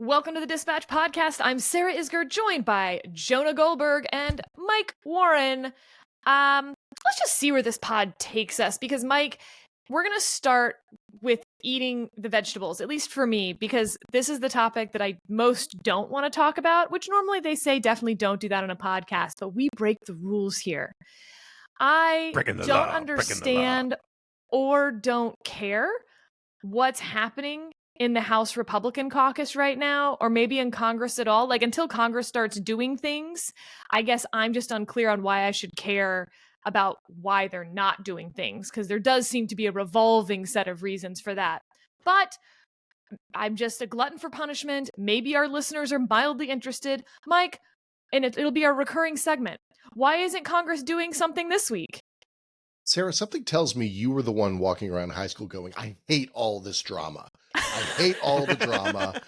Welcome to the Dispatch Podcast. I'm Sarah Isger, joined by Jonah Goldberg and Mike Warren. Let's just see where this pod takes us, because Mike, we're going to start with eating the vegetables, at least for me, because this is the topic that I most don't want to talk about, which normally they say definitely don't do that on a podcast, but we break the rules here. I don't understand or don't care what's happening in the House Republican caucus right now, or maybe in Congress at all. Like, until Congress starts doing things, I guess I'm just unclear on why I should care about why they're not doing things, because there does seem to be a revolving set of reasons for that. But I'm just a glutton for punishment. Maybe our listeners are mildly interested. Mike, and it'll be our recurring segment. Why isn't Congress doing something this week? Sarah, something tells me you were the one walking around high school going, I hate all this drama. I hate all the drama.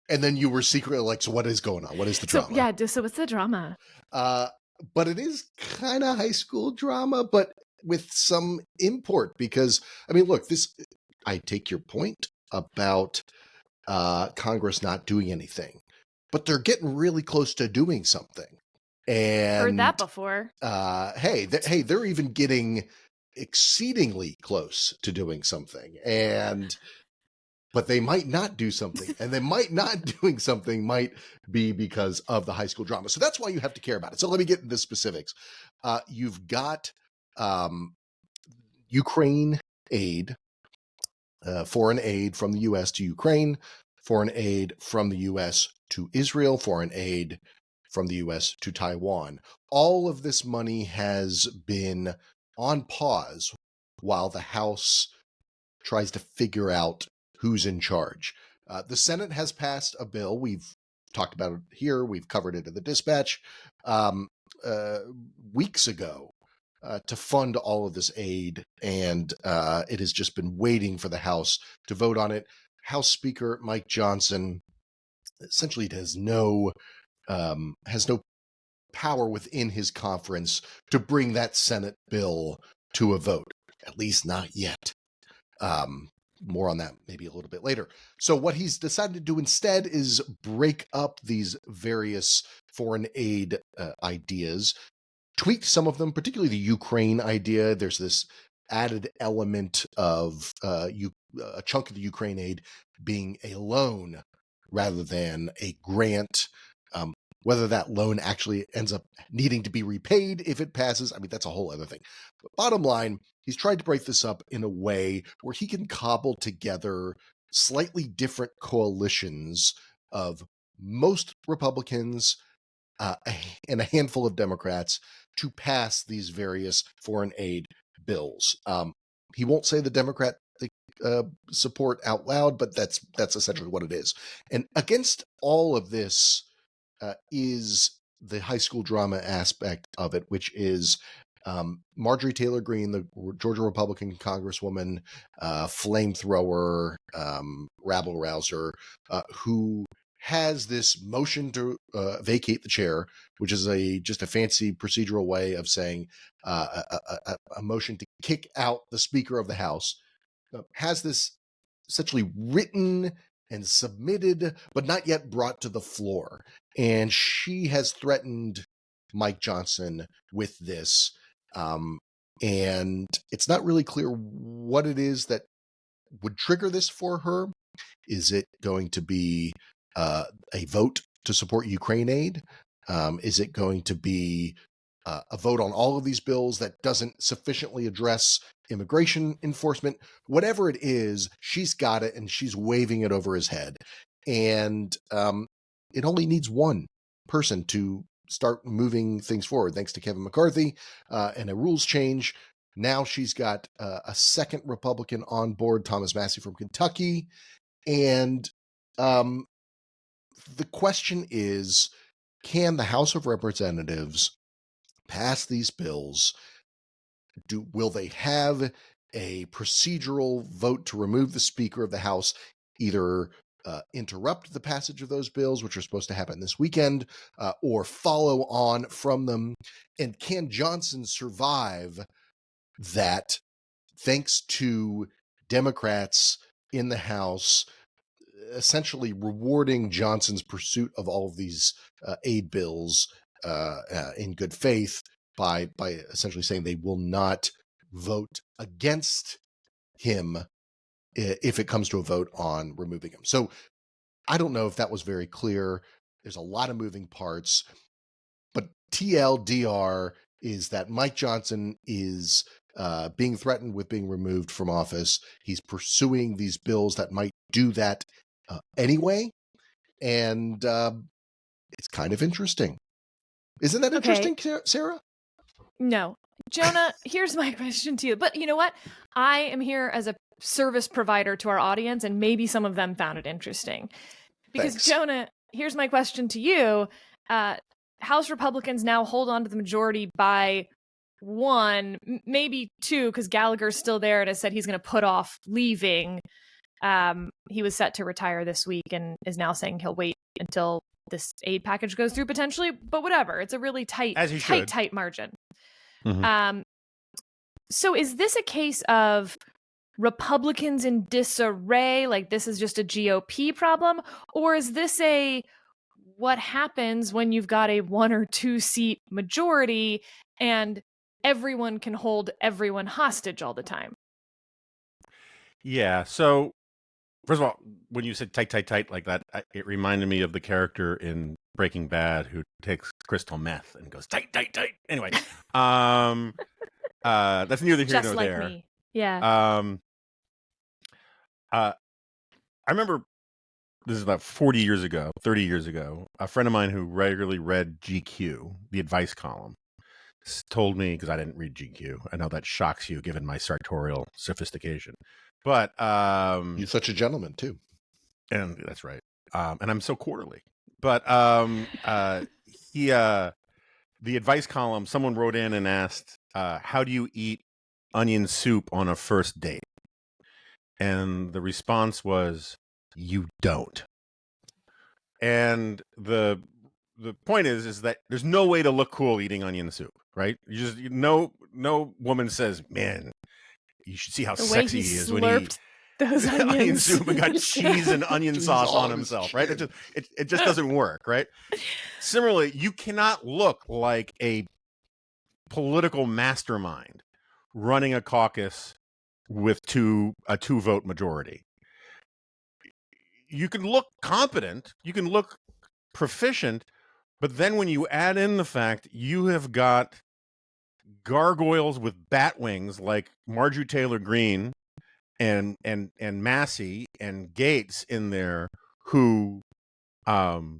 And then you were secretly like, so what is going on? What is the drama? So what's the drama? But it is kind of high school drama, but with some import, because, I mean, look, I take your point about Congress not doing anything, but they're getting really close to doing something. And heard that before. They're even getting exceedingly close to doing something, but they might not do something, and they might not doing something might be because of the high school drama. So that's why you have to care about it. So let me get into specifics. You've got Ukraine aid, foreign aid from the U.S. to Ukraine, foreign aid from the U.S. to Israel, foreign aid from the U.S. to Taiwan. All of this money has been on pause while the House tries to figure out who's in charge. The Senate has passed a bill. We've talked about it here. We've covered it in the Dispatch weeks ago to fund all of this aid, and it has just been waiting for the House to vote on it. House Speaker Mike Johnson essentially has no power within his conference to bring that Senate bill to a vote, at least not yet. More on that maybe a little bit later. So what he's decided to do instead is break up these various foreign aid ideas, tweak some of them, particularly the Ukraine idea. There's this added element of a chunk of the Ukraine aid being a loan rather than a grant. Whether that loan actually ends up needing to be repaid if it passes, I mean, that's a whole other thing. But bottom line, he's tried to break this up in a way where he can cobble together slightly different coalitions of most Republicans and a handful of Democrats to pass these various foreign aid bills. He won't say the Democrat support out loud, but that's essentially what it is. And against all of this is the high school drama aspect of it, which is Marjorie Taylor Greene, the Georgia Republican Congresswoman, flamethrower, rabble-rouser, who has this motion to vacate the chair, which is just a fancy procedural way of saying a motion to kick out the Speaker of the House, has this essentially written and submitted, but not yet brought to the floor. And she has threatened Mike Johnson with this. And it's not really clear what it is that would trigger this for her. Is it going to be a vote to support Ukraine aid? Is it going to be a vote on all of these bills that doesn't sufficiently address immigration enforcement? Whatever it is, she's got it, and she's waving it over his head. And it only needs one person to start moving things forward, thanks to Kevin McCarthy and a rules change. Now she's got a second Republican on board, Thomas Massie from Kentucky. And the question is, can the House of Representatives pass these bills? Will they have a procedural vote to remove the Speaker of the House, either interrupt the passage of those bills, which are supposed to happen this weekend, or follow on from them? And can Johnson survive that, thanks to Democrats in the House essentially rewarding Johnson's pursuit of all of these aid bills in good faith by essentially saying they will not vote against him if it comes to a vote on removing him. So I don't know if that was very clear. There's a lot of moving parts, but TLDR is that Mike Johnson is being threatened with being removed from office. He's pursuing these bills that might do that anyway, and it's kind of interesting. Isn't that interesting, Sarah? No. Jonah, here's my question to you. But you know what? I am here as a service provider to our audience, and maybe some of them found it interesting. Because, Thanks. Jonah, here's my question to you. House Republicans now hold on to the majority by 1, maybe 2, because Gallagher's still there and has said he's going to put off leaving. He was set to retire this week and is now saying he'll wait until this aid package goes through potentially, but whatever. It's a really tight margin. Mm-hmm. So is this a case of Republicans in disarray, like this is just a GOP problem, or is this what happens when you've got a 1 or 2 seat majority and everyone can hold everyone hostage all the time? Yeah. So, first of all, when you said tight like that, it reminded me of the character in Breaking Bad who takes crystal meth and goes tight. Anyway, that's neither here Just nor like there. me. Yeah. I remember this is about 30 years ago, a friend of mine who regularly read GQ, the advice column, told me, because I didn't read GQ. I know that shocks you given my sartorial sophistication. But you're such a gentleman too. And that's right. And I'm so quarterly. But he the advice column, someone wrote in and asked, how do you eat onion soup on a first date? And the response was, you don't. And the point is that there's no way to look cool eating onion soup, right? No woman says, man, you should see how sexy he is when he those onion soup and got cheese and onion sauce on himself, right? It just doesn't work, right? Similarly, you cannot look like a political mastermind running a caucus with a 2-vote majority. You can look competent, you can look proficient, but then when you add in the fact you have got gargoyles with bat wings like Marjorie Taylor Greene and Massey and Gates in there, who as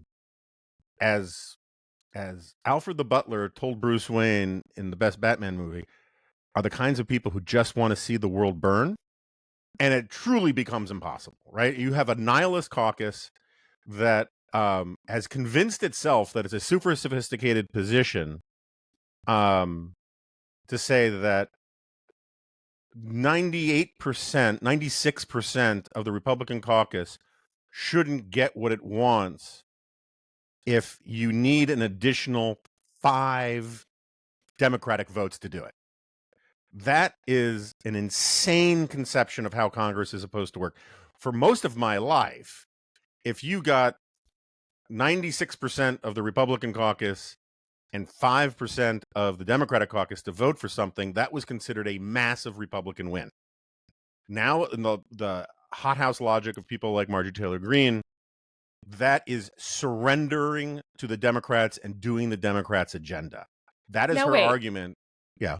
Alfred the Butler told Bruce Wayne in the best Batman movie, are the kinds of people who just want to see the world burn. And it truly becomes impossible, right? You have a nihilist caucus that has convinced itself that it's a super sophisticated position to say that 98%, 96% of the Republican caucus shouldn't get what it wants if you need an additional 5 Democratic votes to do it. That is an insane conception of how Congress is supposed to work. For most of my life, if you got 96% of the Republican caucus and 5% of the Democratic caucus to vote for something, that was considered a massive Republican win. Now, in the hothouse logic of people like Marjorie Taylor Greene, that is surrendering to the Democrats and doing the Democrats' agenda. That is her argument. Yeah.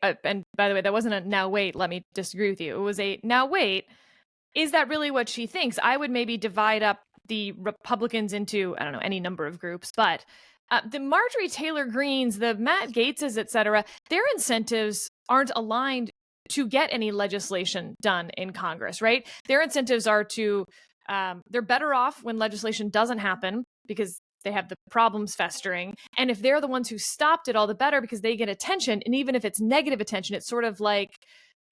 And by the way, that wasn't a now wait, let me disagree with you. It was a now wait, is that really what she thinks? I would maybe divide up the Republicans into, I don't know, any number of groups, but the Marjorie Taylor Greenes, the Matt Gaetzes, et cetera, their incentives aren't aligned to get any legislation done in Congress, right? Their incentives are to, they're better off when legislation doesn't happen because they have the problems festering. And if they're the ones who stopped it, all the better, because they get attention. And even if it's negative attention, it's sort of like,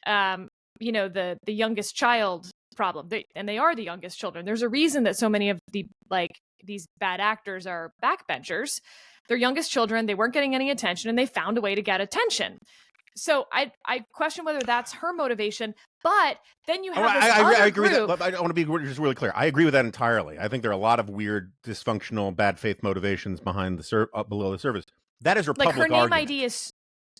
the youngest child problem. They are the youngest children. There's a reason that so many of these bad actors are backbenchers. They're youngest children. They weren't getting any attention and they found a way to get attention. So I question whether that's her motivation. But then you Oh, have this I other agree group. with that. I want to be just really clear. I agree with that entirely. I think there are a lot of weird, dysfunctional, bad faith motivations behind below the surface. That is her Like her public name argument. ID is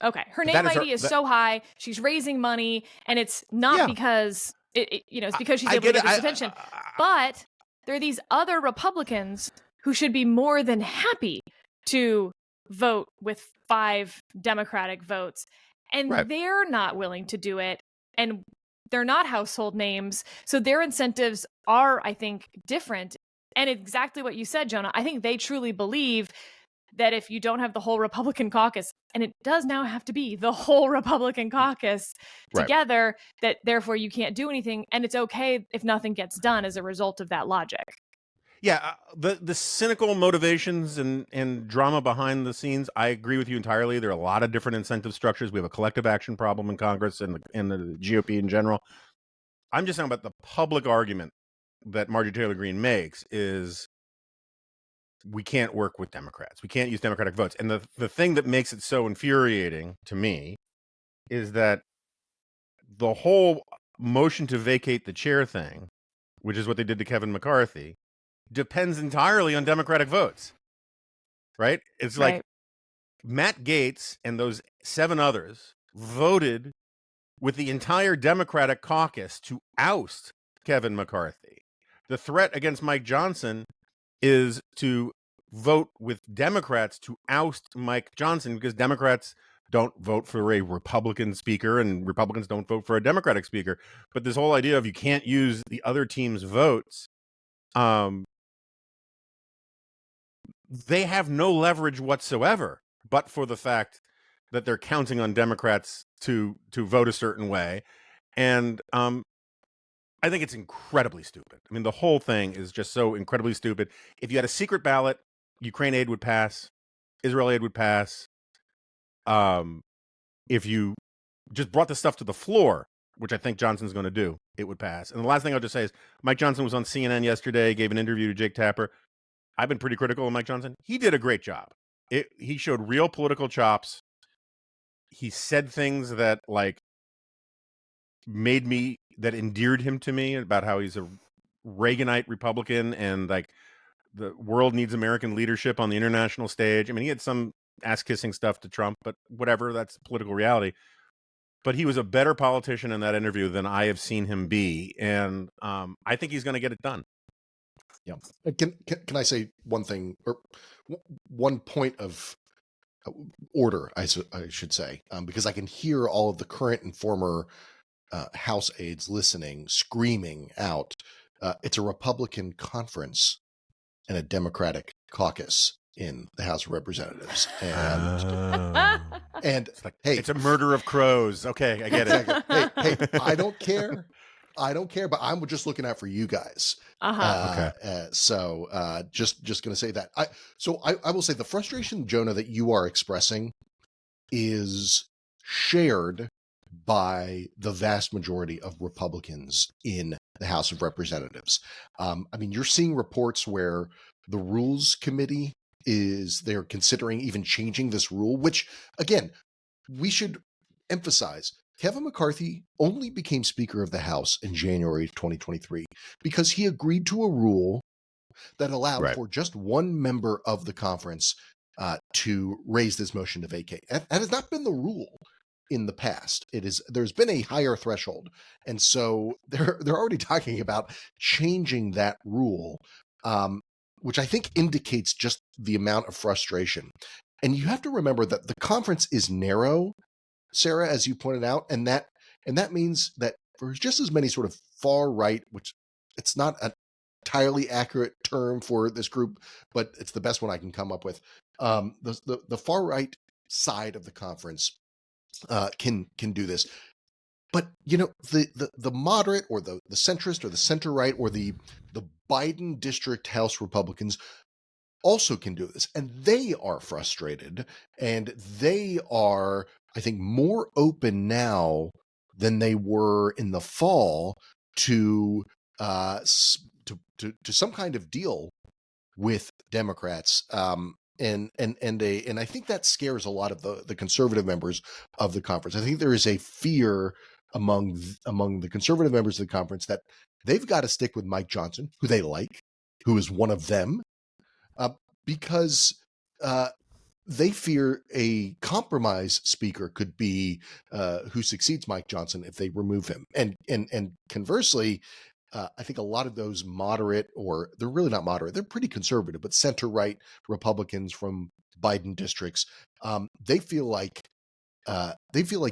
okay. Her That name is her. ID is so high. She's raising money, and it's not Yeah, because it's because she's I able to get get it. this attention. But there are these other Republicans who should be more than happy to vote with 5 Democratic votes, and Right. they're not willing to do it, and they're not household names, so their incentives are, I think, different. And exactly what you said, Jonah. I think they truly believe that if you don't have the whole Republican caucus, and it does now have to be the whole Republican caucus Right. together, that therefore you can't do anything, and it's okay if nothing gets done as a result of that logic. Yeah, the cynical motivations and drama behind the scenes, I agree with you entirely. There are a lot of different incentive structures. We have a collective action problem in Congress and the GOP in general. I'm just talking about the public argument that Marjorie Taylor Greene makes is we can't work with Democrats. We can't use Democratic votes. And the thing that makes it so infuriating to me is that the whole motion to vacate the chair thing, which is what they did to Kevin McCarthy, depends entirely on Democratic votes. Right? It's like Right. Matt Gaetz and those 7 others voted with the entire Democratic caucus to oust Kevin McCarthy. The threat against Mike Johnson is to vote with Democrats to oust Mike Johnson because Democrats don't vote for a Republican speaker and Republicans don't vote for a Democratic speaker. But this whole idea of you can't use the other team's votes, they have no leverage whatsoever, but for the fact that they're counting on Democrats to vote a certain way. And I think it's incredibly stupid. I mean, the whole thing is just so incredibly stupid. If you had a secret ballot, Ukraine aid would pass, Israel aid would pass. If you just brought the stuff to the floor, which I think Johnson's going to do, it would pass. And the last thing I'll just say is Mike Johnson was on CNN yesterday, gave an interview to Jake Tapper. I've been pretty critical of Mike Johnson. He did a great job. He showed real political chops. He said things that that endeared him to me about how he's a Reaganite Republican and like the world needs American leadership on the international stage. I mean, he had some ass-kissing stuff to Trump, but whatever, that's political reality. But he was a better politician in that interview than I have seen him be, and I think he's going to get it done. Yeah. Can I say one thing or one point of order? I should say, because I can hear all of the current and former House aides listening, screaming out, "It's a Republican conference and a Democratic caucus in the House of Representatives," and It's like, hey, it's a murder of crows. Okay, I get it. Exactly. Hey, I don't care. But I'm just looking out for you guys. Okay. So just going to say that. I will say the frustration, Jonah, that you are expressing is shared by the vast majority of Republicans in the House of Representatives. I mean, you're seeing reports where the Rules Committee they're considering even changing this rule, which, again, we should emphasize. Kevin McCarthy only became Speaker of the House in January 2023 because he agreed to a rule that allowed for just one member of the conference to raise this motion to vacate. That has not been the rule in the past. There's been a higher threshold, and so they're already talking about changing that rule, which I think indicates just the amount of frustration. And you have to remember that the conference is narrow, Sarah, as you pointed out, and that means that there's just as many sort of far right, which it's not an entirely accurate term for this group, but it's the best one I can come up with. The far right side of the conference can do this, but the moderate or the centrist or the center right or the Biden district House Republicans also can do this, and they are frustrated, and they are, I think, more open now than they were in the fall to some kind of deal with Democrats. And I think that scares a lot of the conservative members of the conference. I think there is a fear among the conservative members of the conference that they've got to stick with Mike Johnson, who they like, who is one of them, because they fear a compromise speaker could be who succeeds Mike Johnson if they remove him. And conversely, I think a lot of those moderate, or they're really not moderate, they're pretty conservative, but center-right Republicans from Biden districts, they feel like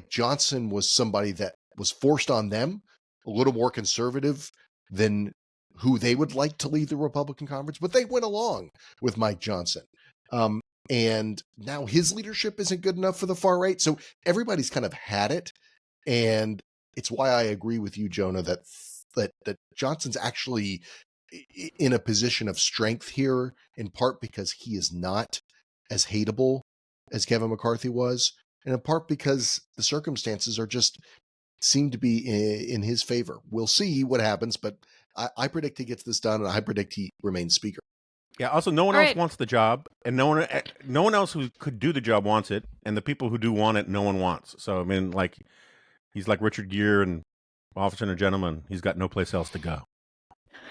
Johnson was somebody that was forced on them, a little more conservative than who they would like to lead the Republican conference, but they went along with Mike Johnson. And now his leadership isn't good enough for the far right. So everybody's kind of had it. And it's why I agree with you, Jonah, that Johnson's actually in a position of strength here, in part because he is not as hateable as Kevin McCarthy was, and in part because the circumstances are just seem to be in his favor. We'll see what happens, but I predict he gets this done, and I predict he remains speaker. Yeah. Also, no one All else right. wants the job, and no one else who could do the job wants it, and the people who do want it, no one wants. So I mean, like, he's like Richard Gere and Officer and a Gentleman. He's got no place else to go.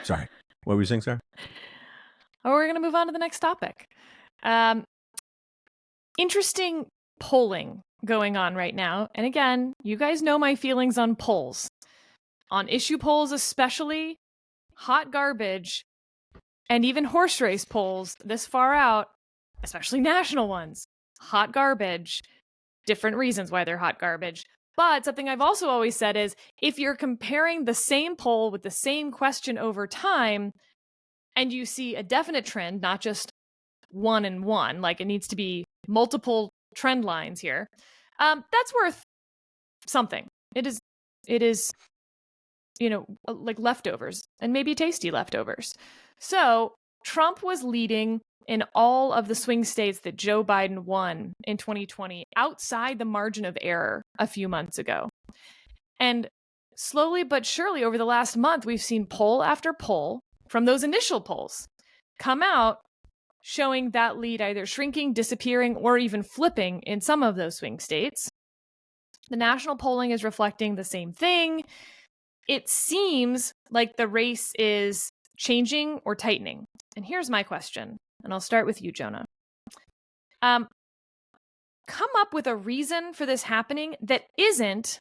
Sorry, what were you saying, Sarah? Oh, we're going to move on to the next topic. Interesting polling going on right now. And again, you guys know my feelings on polls. On issue polls especially, hot garbage, and even horse race polls this far out, especially national ones, hot garbage. Different reasons why they're hot garbage. But something I've also always said is, if you're comparing the same poll with the same question over time, and you see a definite trend, not just one and one, like it needs to be multiple trend lines here, that's worth something. It is, like leftovers, and maybe tasty leftovers. So Trump was leading in all of the swing states that Joe Biden won in 2020 outside the margin of error a few months ago. And slowly but surely over the last month, we've seen poll after poll from those initial polls come out showing that lead either shrinking, disappearing, or even flipping in some of those swing states. The national polling is reflecting the same thing. It seems like the race is changing or tightening. And here's my question, and I'll start with you, Jonah. Come up with a reason for this happening that isn't,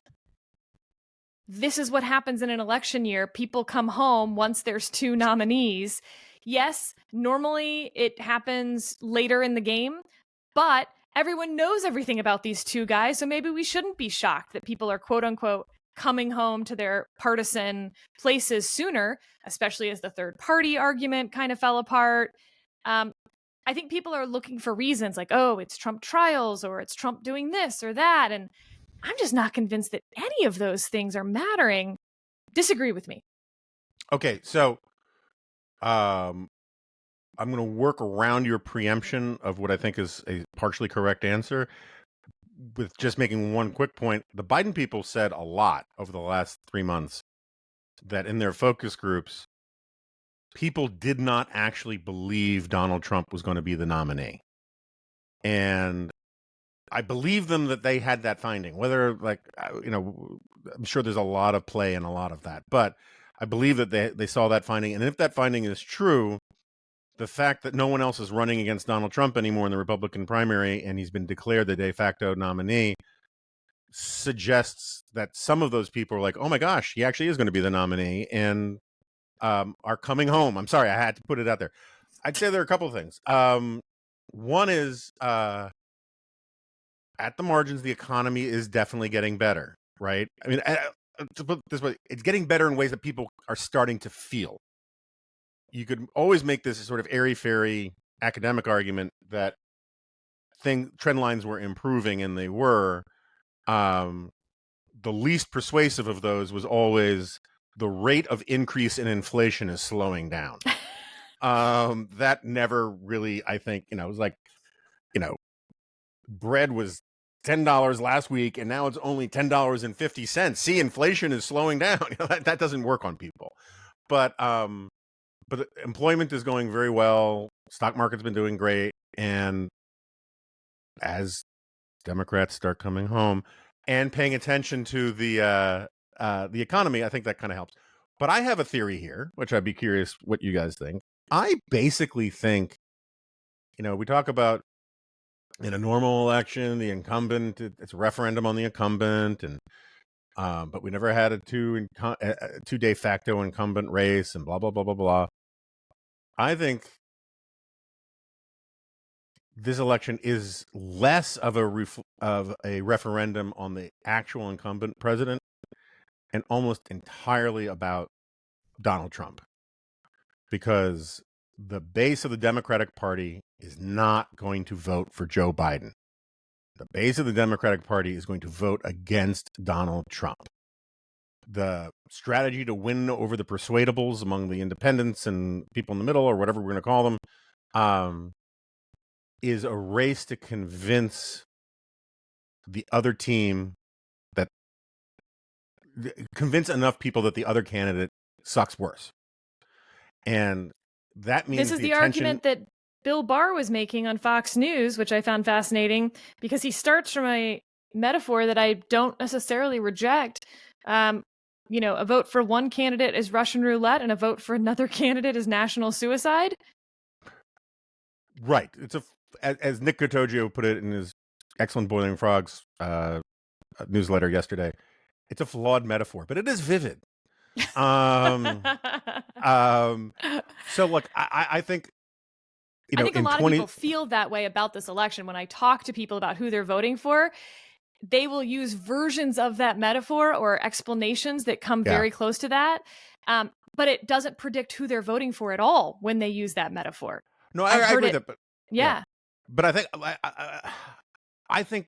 this is what happens in an election year. People come home once there's two nominees. Yes, normally it happens later in the game, but everyone knows everything about these two guys, so maybe we shouldn't be shocked that people are quote unquote coming home to their partisan places sooner, especially as the third party argument kind of fell apart. I think people are looking for reasons like, oh, it's Trump trials, or it's Trump doing this or that. And I'm just not convinced that any of those things are mattering. Disagree with me. Okay, so I'm going to work around your preemption of what I think is a partially correct answer with just making one quick point. The Biden people said a lot over the last 3 months that in their focus groups, people did not actually believe Donald Trump was going to be the nominee. And I believe them that they had that finding, whether I'm sure there's a lot of play in a lot of that, but I believe that they saw that finding. And if that finding is true, the fact that no one else is running against Donald Trump anymore in the Republican primary, and he's been declared the de facto nominee, suggests that some of those people are like, oh my gosh, he actually is going to be the nominee, and are coming home. I'm sorry, I had to put it out there. I'd say there are a couple of things. One is at the margins, the economy is definitely getting better, right? I mean, to put it this way, it's getting better in ways that people are starting to feel. You could always make this sort of airy-fairy academic argument that trend lines were improving, and they were. The least persuasive of those was always the rate of increase in inflation is slowing down. That never really, I think, it was like, bread was $10 last week, and now it's only $10.50. See, inflation is slowing down. That doesn't work on people. But employment is going very well. Stock market's been doing great, and as Democrats start coming home and paying attention to the the economy, I think that kind of helps. But I have a theory here, which I'd be curious what you guys think. I basically think, we talk about in a normal election, the incumbent, it's a referendum on the incumbent, and but we never had a two de facto incumbent race, and blah blah blah blah blah. I think this election is less of a referendum on the actual incumbent president, and almost entirely about Donald Trump, because the base of the Democratic Party is not going to vote for Joe Biden. The base of the Democratic Party is going to vote against Donald Trump. The strategy to win over the persuadables among the independents and people in the middle, or whatever we're going to call them, is a race to convince the other team convince enough people that the other candidate sucks worse. And that means this is the argument that Bill Barr was making on Fox News, which I found fascinating, because he starts from a metaphor that I don't necessarily reject. A vote for one candidate is Russian roulette, and a vote for another candidate is national suicide. Right. It's as Nick Cotogio put it in his excellent Boiling Frogs newsletter yesterday, it's a flawed metaphor, but it is vivid. So look, I think, I think a lot of people feel that way about this election. When I talk to people about who they're voting for, they will use versions of that metaphor or explanations that come very close to that. But it doesn't predict who they're voting for at all when they use that metaphor. No, I agree with it. But, yeah. But I think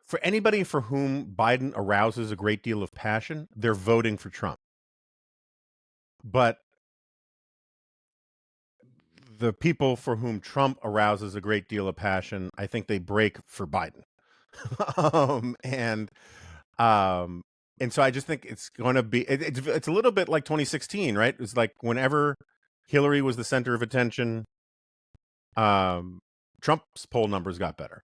for anybody for whom Biden arouses a great deal of passion, they're voting for Trump. But the people for whom Trump arouses a great deal of passion, I think they break for Biden. And so I just think it's going to be, it's a little bit like 2016, right? It's like whenever Hillary was the center of attention, Trump's poll numbers got better.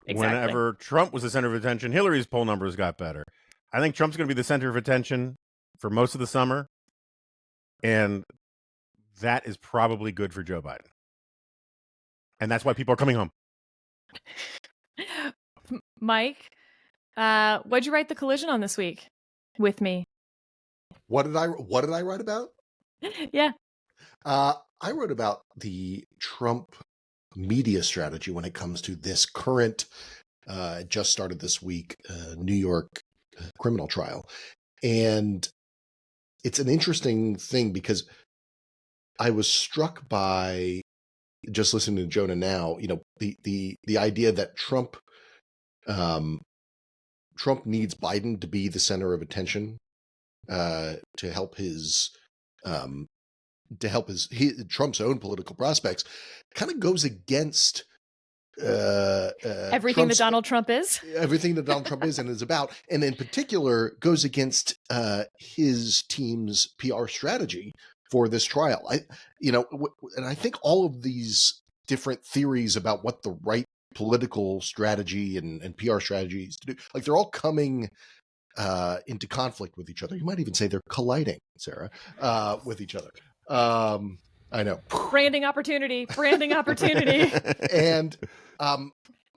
Exactly. Whenever Trump was the center of attention, Hillary's poll numbers got better. I think Trump's going to be the center of attention for most of the summer. And that is probably good for Joe Biden. And that's why people are coming home. Mike, what'd you write the collision on this week with me? What did I write about? Yeah. I wrote about the Trump media strategy when it comes to this current, just started this week, New York criminal trial. And it's an interesting thing because I was struck by, just listening to Jonah now, the idea that Trump needs Biden to be the center of attention to help Trump's own political prospects, kind of goes against everything that Donald Trump is. Everything that Donald Trump is and is about, and in particular goes against his team's PR strategy for this trial. And I think all of these different theories about what the right political strategy and PR strategies to do, like they're all coming into conflict with each other. You might even say they're colliding, Sarah, with each other. I know. Branding opportunity. And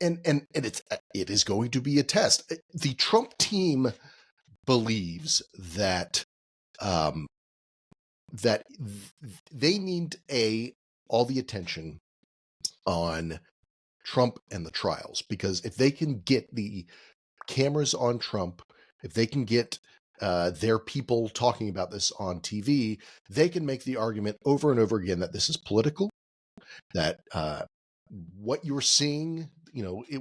it is going to be a test. The Trump team believes that that they need all the attention on Trump and the trials, because if they can get the cameras on Trump, if they can get their people talking about this on TV, they can make the argument over and over again that this is political, that what you're seeing,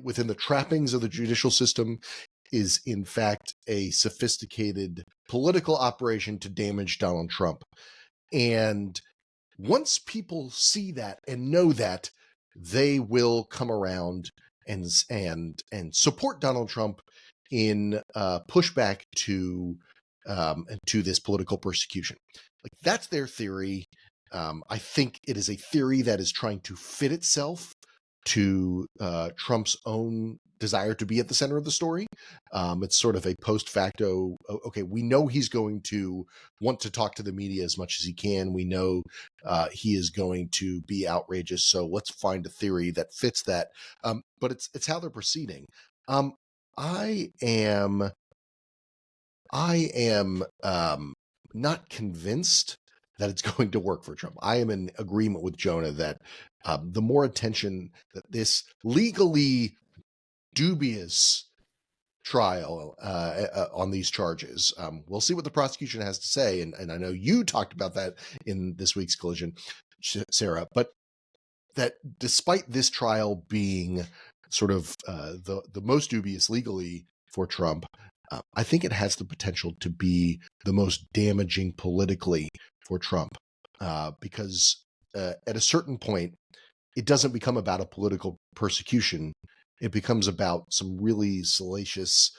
within the trappings of the judicial system is in fact a sophisticated political operation to damage Donald Trump. And once people see that and know that, they will come around and support Donald Trump in pushback to this political persecution. Like, that's their theory. I think it is a theory that is trying to fit itself to Trump's own desire to be at the center of the story. It's sort of a post facto, okay, we know he's going to want to talk to the media as much as he can. We know he is going to be outrageous. So let's find a theory that fits that. But it's how they're proceeding. I am not convinced that it's going to work for Trump. I am in agreement with Jonah that the more attention that this legally dubious trial on these charges, we'll see what the prosecution has to say. And I know you talked about that in this week's Collision, Sarah, but that despite this trial being sort of the most dubious legally for Trump, I think it has the potential to be the most damaging politically for Trump, because at a certain point, it doesn't become about a political persecution. It becomes about some really salacious,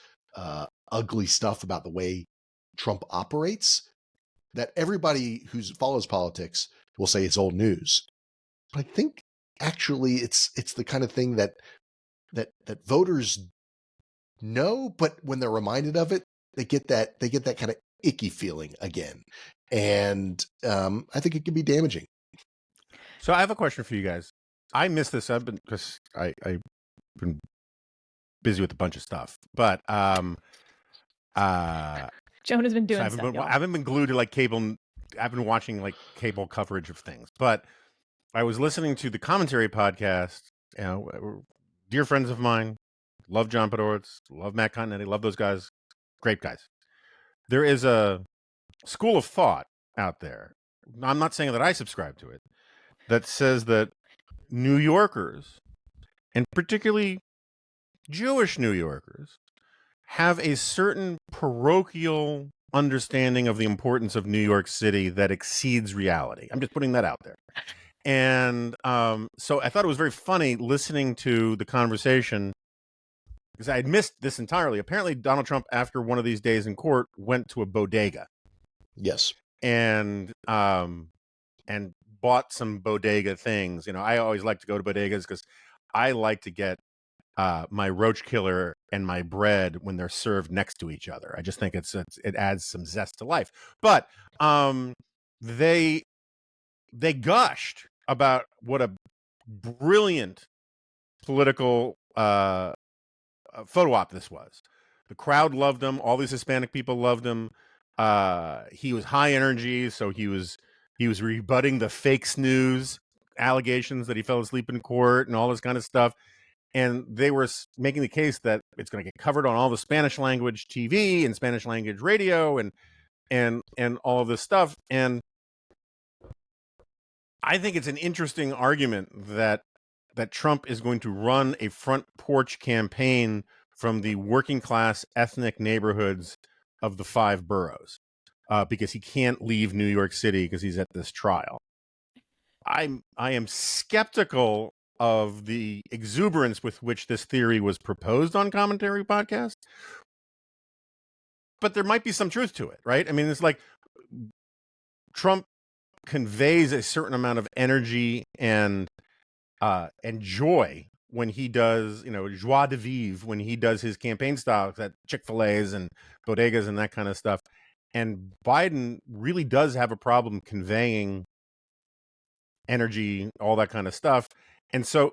ugly stuff about the way Trump operates that everybody who follows politics will say it's old news. But I think actually it's the kind of thing that voters know, but when they're reminded of it, they get that kind of icky feeling again, and I think it can be damaging. So I have a question for you guys. I missed this. Because I've been busy with a bunch of stuff, but Jonah's been doing I stuff. haven't been glued to like cable. I've been watching like cable coverage of things, but I was listening to the commentary podcast. You know, dear friends of mine, love John Podhoretz, love Matt Continetti, love those guys, great guys. There is a school of thought out there. I'm not saying that I subscribe to it, that says that New Yorkers, and particularly Jewish New Yorkers, have a certain parochial understanding of the importance of New York City that exceeds reality. I'm just putting that out there. And so I thought it was very funny listening to the conversation, because I had missed this entirely. Apparently, Donald Trump, after one of these days in court, went to a bodega. Yes. And bought some bodega things. You know, I always like to go to bodegas because I like to get my roach killer and my bread when they're served next to each other. I just think it adds some zest to life. But they gushed about what a brilliant political photo op this was. The crowd loved him. All these Hispanic people loved him. He was high energy, so he was rebutting the fake snooze allegations that he fell asleep in court and all this kind of stuff. And they were making the case that it's going to get covered on all the Spanish language TV and Spanish language radio and all of this stuff. And I think it's an interesting argument that Trump is going to run a front porch campaign from the working class ethnic neighborhoods of the 5 boroughs, because he can't leave New York City because he's at this trial. I am skeptical of the exuberance with which this theory was proposed on Commentary Podcast, but there might be some truth to it, right? I mean, it's like Trump conveys a certain amount of energy and joy when he does, joie de vivre when he does his campaign style at Chick-fil-A's and bodegas and that kind of stuff. And Biden really does have a problem conveying energy, all that kind of stuff. And so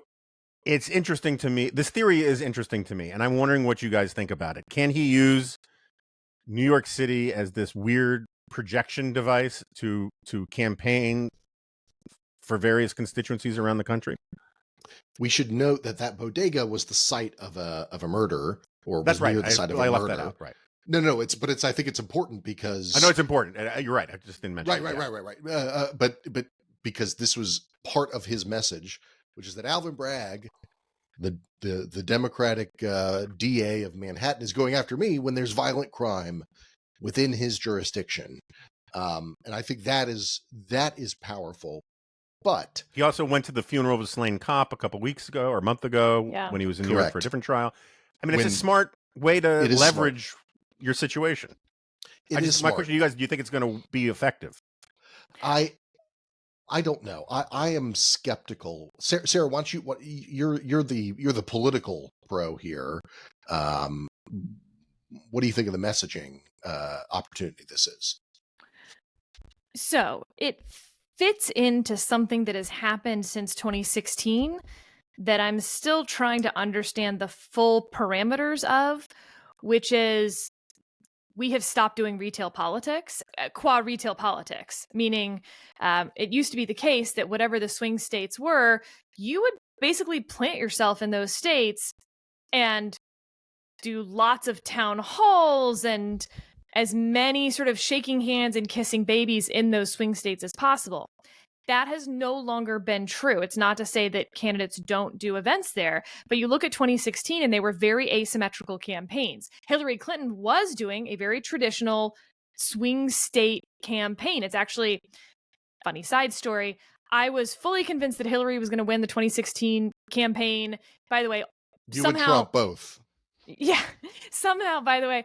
it's interesting to me. This theory is interesting to me, and I'm wondering what you guys think about it. Can he use New York City as this weird projection device to campaign for various constituencies around the country? We should note that bodega was the site of a murder, or that's was right. near the site of a murder. I left that out, right? No, I think it's important because I know it's important. You're right. I just didn't mention. Right. But because this was part of his message, which is that Alvin Bragg, the Democratic DA of Manhattan, is going after me when there's violent crime within his jurisdiction, and I think that is powerful. But he also went to the funeral of a slain cop a couple weeks ago or a month ago when he was in New York for a different trial. I mean, it's a smart way to leverage your situation. My question to you guys, do you think it's going to be effective? I I don't know. I am skeptical. Sarah, why don't you? What you're the political pro here. Um, what do you think of the messaging opportunity this is? So it fits into something that has happened since 2016 that I'm still trying to understand the full parameters of, which is we have stopped doing retail politics, qua retail politics, meaning it used to be the case that whatever the swing states were, you would basically plant yourself in those states and do lots of town halls and as many sort of shaking hands and kissing babies in those swing states as possible. That has no longer been true. It's not to say that candidates don't do events there, but you look at 2016 and they were very asymmetrical campaigns. Hillary Clinton was doing a very traditional swing state campaign. It's actually, funny side story, I was fully convinced that Hillary was going to win the 2016 campaign. By the way, You somehow, and Trump both. Yeah. Somehow, by the way,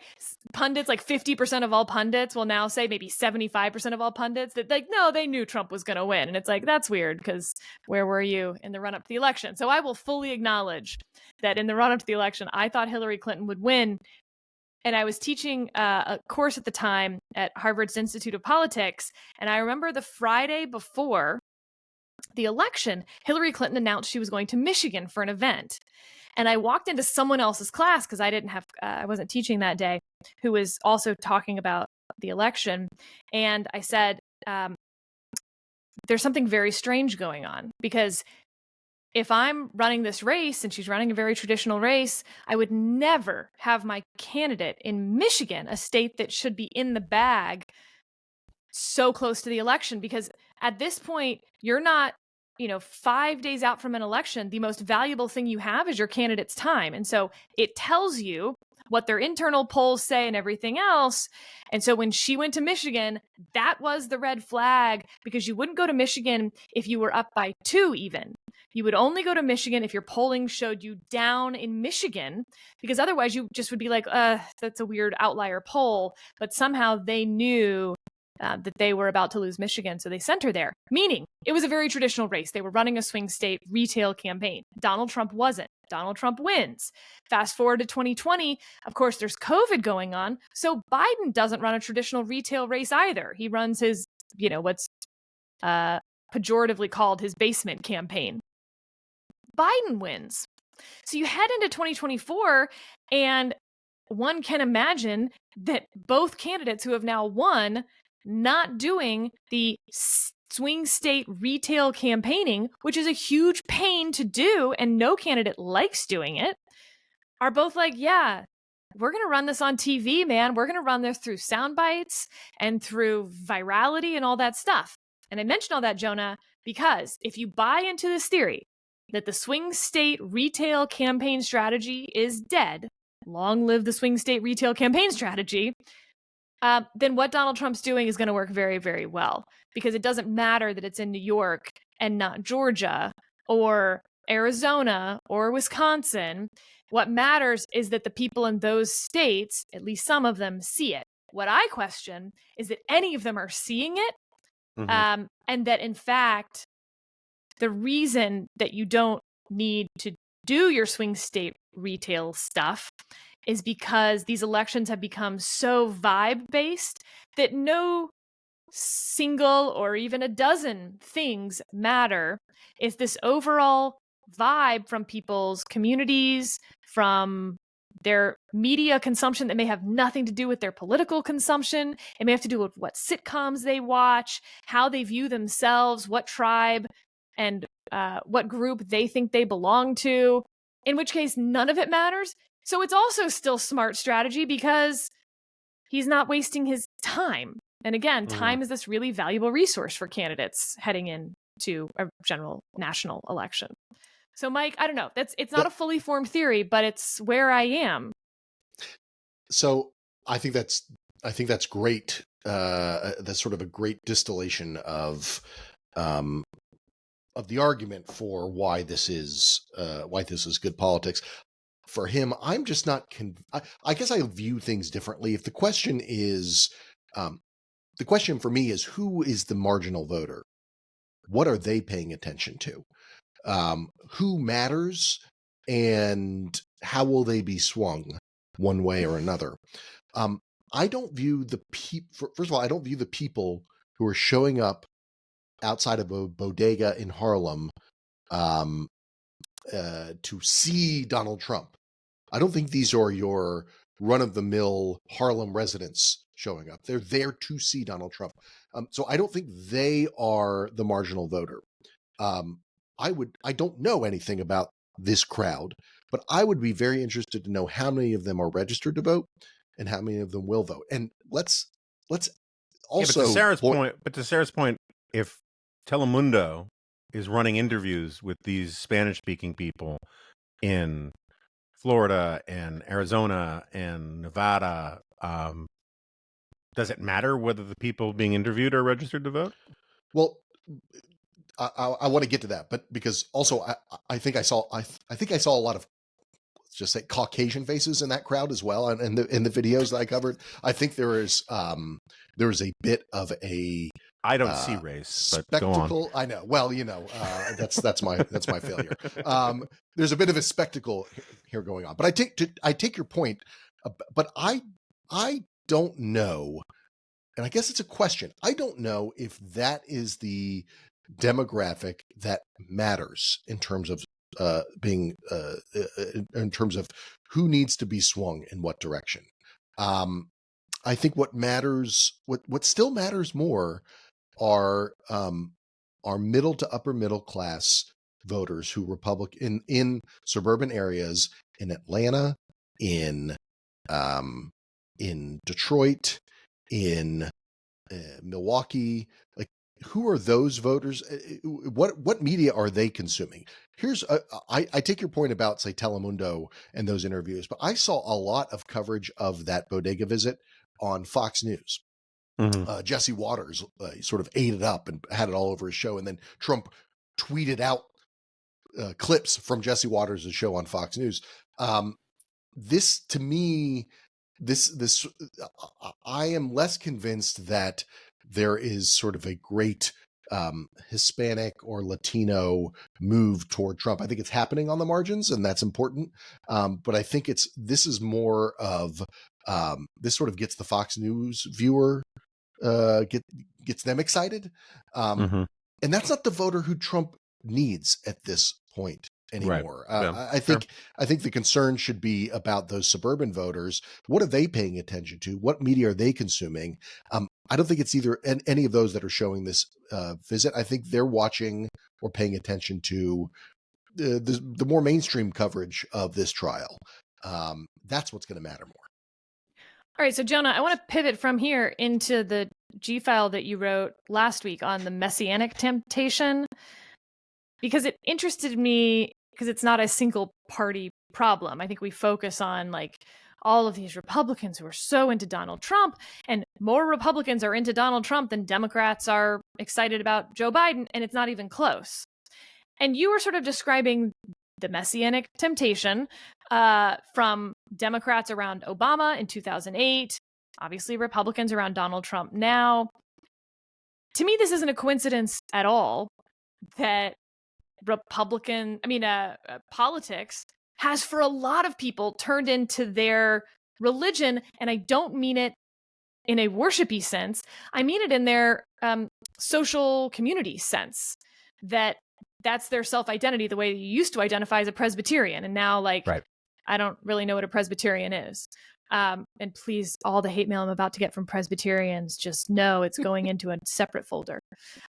pundits, like 50% of all pundits will now say, maybe 75% of all pundits, that like, no, they knew Trump was going to win. And it's like, that's weird because where were you in the run up to the election? So I will fully acknowledge that in the run up to the election, I thought Hillary Clinton would win. And I was teaching a course at the time at Harvard's Institute of Politics. And I remember the Friday before the election, Hillary Clinton announced she was going to Michigan for an event. And I walked into someone else's class because I wasn't teaching that day, who was also talking about the election. And I said, there's something very strange going on, because if I'm running this race and she's running a very traditional race, I would never have my candidate in Michigan, a state that should be in the bag, so close to the election. Because at this point, you're not, 5 days out from an election, the most valuable thing you have is your candidate's time. And so it tells you what their internal polls say and everything else. And so when she went to Michigan, that was the red flag, because you wouldn't go to Michigan if you were up by 2 even. You would only go to Michigan if your polling showed you down in Michigan, because otherwise you just would be like, that's a weird outlier poll. But somehow they knew that they were about to lose Michigan, so they sent her there, meaning it was a very traditional race. They were running a swing state retail campaign. Donald Trump wasn't. Donald Trump wins. Fast forward to 2020, of course, there's COVID going on, so Biden doesn't run a traditional retail race either. He runs his, what's pejoratively called his basement campaign. Biden wins. So you head into 2024, and one can imagine that both candidates who have now won, not doing the swing state retail campaigning, which is a huge pain to do and no candidate likes doing it, are both like, yeah, we're going to run this on TV, man. We're going to run this through sound bites and through virality and all that stuff. And I mentioned all that, Jonah, because if you buy into this theory that the swing state retail campaign strategy is dead, long live the swing state retail campaign strategy, then what Donald Trump's doing is going to work very, very well, because it doesn't matter that it's in New York and not Georgia or Arizona or Wisconsin. What matters is that the people in those states, at least some of them, see it. What I question is that any of them are seeing it, and that, in fact, the reason that you don't need to do your swing state retail stuff is because these elections have become so vibe-based that no single or even a dozen things matter. It's this overall vibe from people's communities, from their media consumption that may have nothing to do with their political consumption. It may have to do with what sitcoms they watch, how they view themselves, what tribe and what group they think they belong to, in which case none of it matters. So it's also still smart strategy because he's not wasting his time. And again, time is this really valuable resource for candidates heading into a general national election. So, Mike, I don't know. It's not a fully formed theory, but it's where I am. So I think that's great. That's sort of a great distillation of the argument for why this is good politics. For him, I'm just not. I guess I view things differently. If the question is, the question for me is, who is the marginal voter? what are they paying attention to? Who matters, and how will they be swung one way or another? I don't view the people, first of all, I don't view the people who are showing up outside of a bodega in Harlem to see Donald Trump. I don't think these are your run-of-the-mill Harlem residents showing up. They're there to see Donald Trump. So I don't think they are the marginal voter. I don't know anything about this crowd, but I would be very interested to know how many of them are registered to vote and how many of them will vote. And let's also but to Sarah's point, if Telemundo is running interviews with these Spanish-speaking people in Florida and Arizona and Nevada, does it matter whether the people being interviewed are registered to vote? Well, I want to get to that, but because also I think I saw a lot of, let's just say, Caucasian faces in that crowd as well, and in the videos that I covered, I think there is a bit of a I don't see race, but spectacle. go on. I know. Well, that's my failure. There's a bit of a spectacle here going on, but I take your point, but I don't know, and I guess it's a question. I don't know if that is the demographic that matters in terms of in terms of who needs to be swung in what direction. I think what still matters more are middle to upper middle class voters who Republican in suburban areas in Atlanta, in Detroit, in Milwaukee. Like, who are those voters? What media are they consuming? I take your point about, say, Telemundo and those interviews, but I saw a lot of coverage of that bodega visit on Fox News. Jesse Waters sort of ate it up and had it all over his show, and then Trump tweeted out clips from Jesse Waters' show on Fox News. This, to me, I am less convinced that there is sort of a great Hispanic or Latino move toward Trump. I think it's happening on the margins, and that's important. But I think this is more of this sort of gets the Fox News viewer gets them excited, and that's not the voter who Trump needs at this point anymore. Right. Yeah, I think the concern should be about those suburban voters. What are they paying attention to? What media are they consuming? I don't think it's either any of those that are showing this visit. I think they're watching or paying attention to the more mainstream coverage of this trial. That's what's going to matter more. All right, so Jonah, I want to pivot from here into the G file that you wrote last week on the Messianic Temptation, because it interested me because it's not a single party problem. I think we focus on like all of these Republicans who are so into Donald Trump, and more Republicans are into Donald Trump than Democrats are excited about Joe Biden, and it's not even close. And you were sort of describing the Messianic Temptation from Democrats around Obama in 2008, obviously Republicans around Donald Trump now. To me, this isn't a coincidence at all that politics has, for a lot of people, turned into their religion. And I don't mean it in a worshipy sense. I mean it in their social community sense, that's their self-identity, the way you used to identify as a Presbyterian. And now, right. I don't really know what a Presbyterian is. And please, all the hate mail I'm about to get from Presbyterians, just know it's going into a separate folder.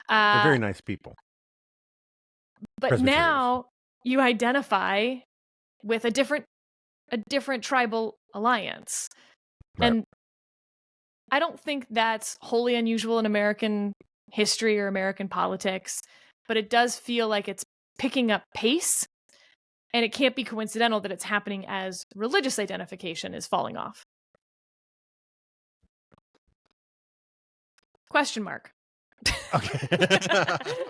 They're very nice people. But now you identify with a different tribal alliance. Right. And I don't think that's wholly unusual in American history or American politics, but it does feel like it's picking up pace. And it can't be coincidental that it's happening as religious identification is falling off. Question mark. Okay.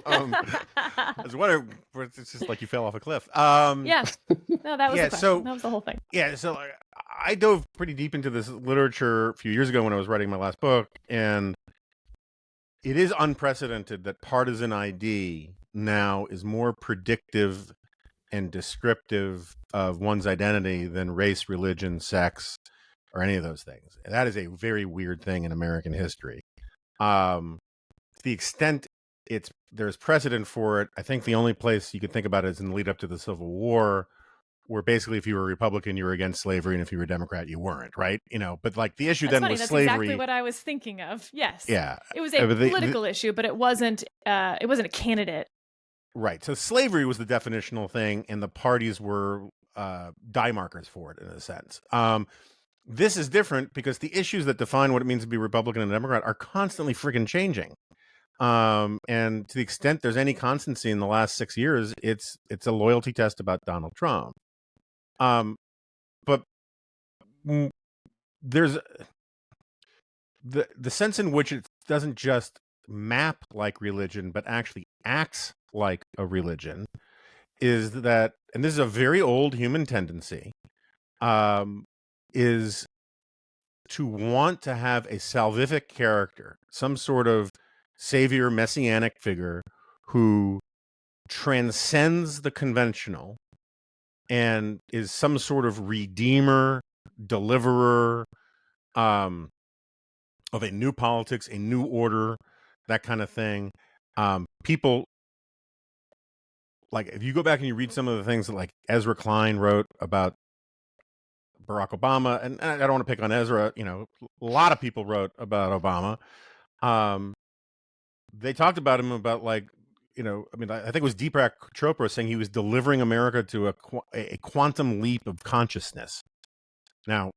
I was wondering, it's just like you fell off a cliff. Yeah. No, that was the question. So that was the whole thing. Yeah, so I dove pretty deep into this literature a few years ago when I was writing my last book, and it is unprecedented that partisan ID now is more predictive and descriptive of one's identity than race, religion, sex, or any of those things. And that is a very weird thing in American history. To the extent there's precedent for it, I think the only place you could think about it is in the lead up to the Civil War, where basically if you were a Republican, you were against slavery, and if you were a Democrat, you weren't, right? But like the issue That's then funny. was That's slavery. exactly what I was thinking of. Yes. Yeah. It was a political issue, but it wasn't a candidate. Right. So slavery was the definitional thing, and the parties were die markers for it in a sense. This is different because the issues that define what it means to be Republican and Democrat are constantly friggin' changing. And to the extent there's any constancy in the last 6 years, it's a loyalty test about Donald Trump. But there's the sense in which it doesn't just map like religion, but actually acts like a religion, is that, and this is a very old human tendency, is to want to have a salvific character, some sort of savior, messianic figure who transcends the conventional and is some sort of redeemer, deliverer, of a new politics, a new order, that kind of thing. People, like, if you go back and you read some of the things that like Ezra Klein wrote about Barack Obama, and I don't want to pick on Ezra, a lot of people wrote about Obama. They talked about him about I think it was Deepak Chopra saying he was delivering America to a quantum leap of consciousness. Now,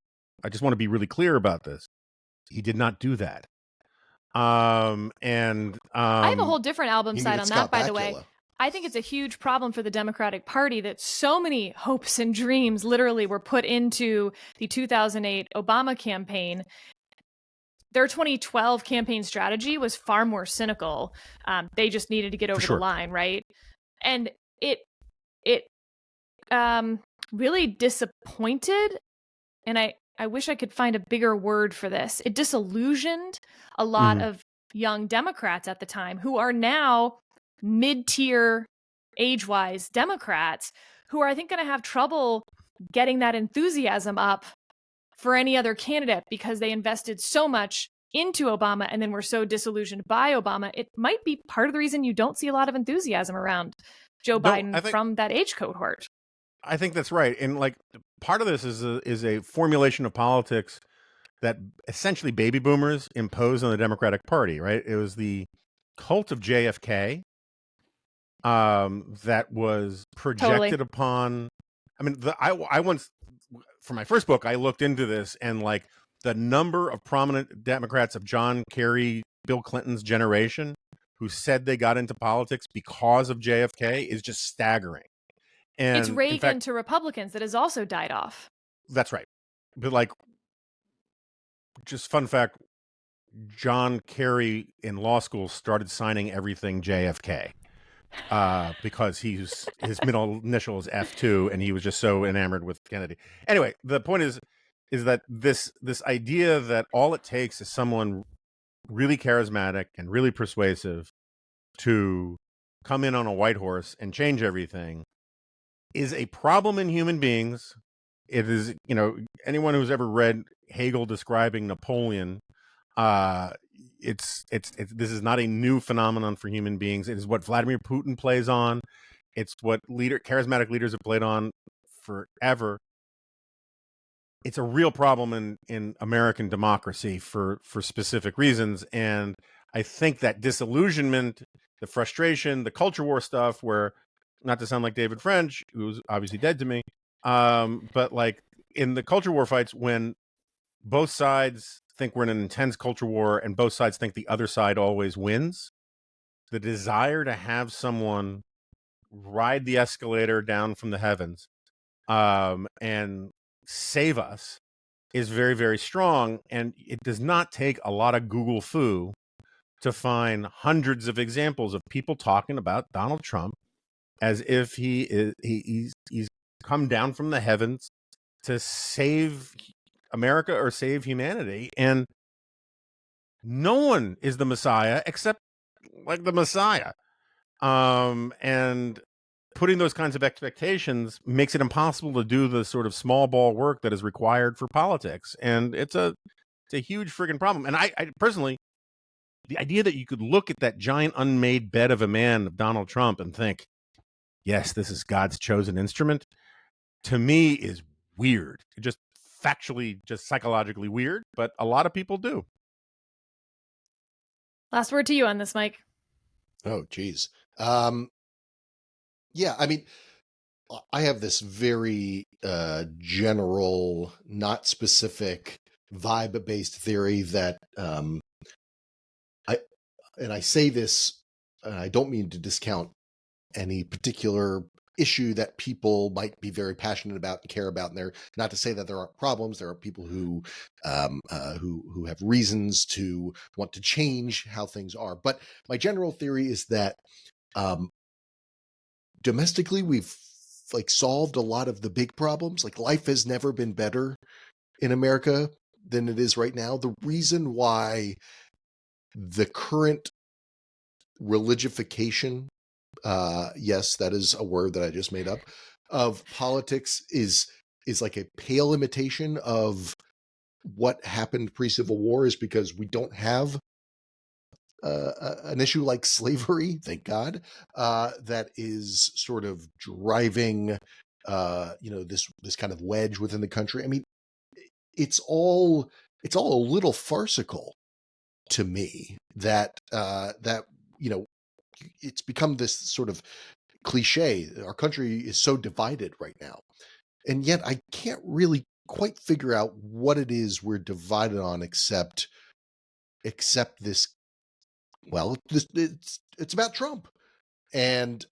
I just want to be really clear about this. He did not do that. I have a whole different album side on that, by the way. I think it's a huge problem for the Democratic Party that so many hopes and dreams literally were put into the 2008 Obama campaign. Their 2012 campaign strategy was far more cynical. They just needed to get over the line, right? And it really disappointed, and I wish I could find a bigger word for this. It disillusioned a lot of young Democrats at the time who are now mid-tier age-wise Democrats who are, I think, going to have trouble getting that enthusiasm up for any other candidate because they invested so much into Obama and then were so disillusioned by Obama. It might be part of the reason you don't see a lot of enthusiasm around Joe Biden from that age cohort. I think that's right. And like part of this is a formulation of politics that essentially baby boomers imposed on the Democratic Party, right? It was the cult of JFK that was projected upon. I mean, I once, for my first book, I looked into this, and like the number of prominent Democrats of John Kerry, Bill Clinton's generation who said they got into politics because of JFK is just staggering. And it's Reagan to Republicans that has also died off. That's right. But like, just fun fact, John Kerry in law school started signing everything JFK because his middle initial is F2, and he was just so enamored with Kennedy. Anyway, the point is that this idea that all it takes is someone really charismatic and really persuasive to come in on a white horse and change everything is a problem in human beings. It is, anyone who's ever read Hegel describing Napoleon, this is not a new phenomenon for human beings. It is what Vladimir Putin plays on. It's what charismatic leaders have played on forever. It's a real problem in American democracy for specific reasons. And I think that disillusionment, the frustration, the culture war stuff, where, not to sound like David French, who's obviously dead to me, but like in the culture war fights, when both sides think we're in an intense culture war and both sides think the other side always wins, the desire to have someone ride the escalator down from the heavens and save us is very, very strong. And it does not take a lot of Google foo to find hundreds of examples of people talking about Donald Trump as if he's come down from the heavens to save America or save humanity. And no one is the Messiah except like the Messiah. And putting those kinds of expectations makes it impossible to do the sort of small ball work that is required for politics. And it's a huge friggin' problem. And I personally, the idea that you could look at that giant unmade bed of a man of Donald Trump and think, yes, this is God's chosen instrument, to me is weird. Just factually, just psychologically weird, but a lot of people do. Last word to you on this, Mike. Oh, geez. Yeah, I mean, I have this very general, not specific, vibe-based theory that I say this, I don't mean to discount any particular issue that people might be very passionate about and care about. And they're not to say that there aren't problems. There are people who have reasons to want to change how things are. But my general theory is that domestically we've like solved a lot of the big problems. Like life has never been better in America than it is right now. The reason why the current religification, yes, that is a word that I just made up, of politics is like a pale imitation of what happened pre-Civil War, is because we don't have an issue like slavery, thank God, that is sort of driving, this kind of wedge within the country. I mean, it's all a little farcical to me that it's become this sort of cliche. Our country is so divided right now, and yet I can't really quite figure out what it is we're divided on, except this. Well, it's about Trump, and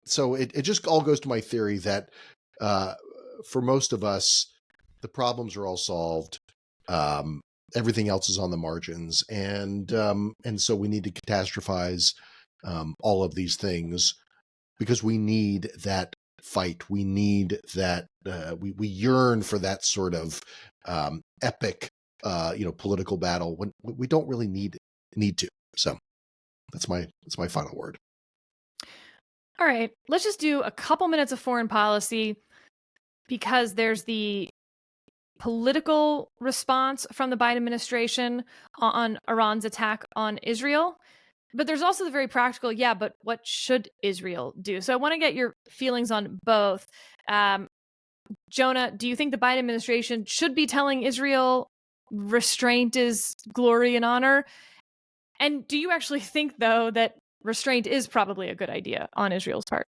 so it just all goes to my theory that uh, for most of us, the problems are all solved. Um, Everything else is on the margins, and so we need to catastrophize all of these things because we need that fight. We need that. We yearn for that sort of epic, political battle when we don't really need to. So that's my final word. All right, let's just do a couple minutes of foreign policy because there's the political response from the Biden administration on Iran's attack on Israel. But there's also the very practical, but what should Israel do? So I want to get your feelings on both. Jonah, do you think the Biden administration should be telling Israel restraint is glory and honor? And do you actually think, though, that restraint is probably a good idea on Israel's part?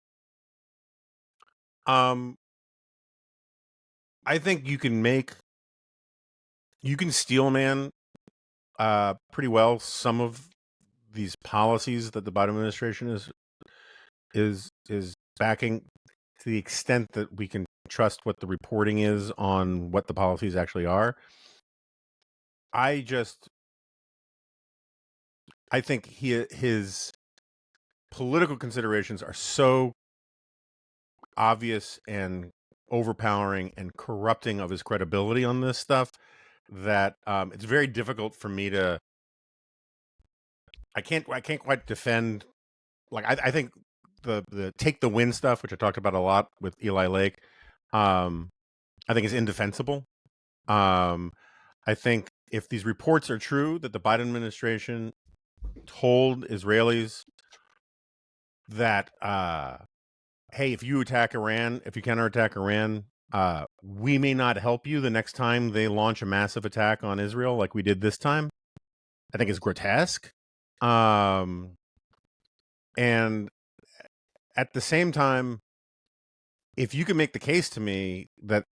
I think you can steel man pretty well some of these policies that the Biden administration is backing, to the extent that we can trust what the reporting is on what the policies actually are. I think his political considerations are so obvious and overpowering and corrupting of his credibility on this stuff that it's very difficult for me to. I can't quite defend. Like I think the take the win stuff, which I talked about a lot with Eli Lake, I think is indefensible. I think if these reports are true that the Biden administration told Israelis that, hey, if you counterattack Iran, we may not help you the next time they launch a massive attack on Israel like we did this time, I think is grotesque. And at the same time, if you can make the case to me that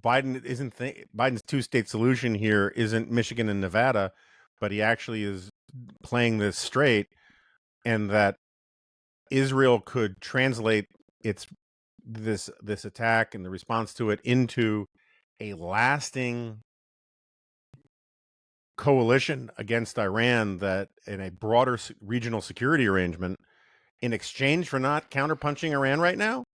Biden's two-state solution here isn't Michigan and Nevada, but he actually is playing this straight, and that Israel could translate this attack and the response to it into a lasting coalition against Iran, that in a broader regional security arrangement, in exchange for not counterpunching Iran right now,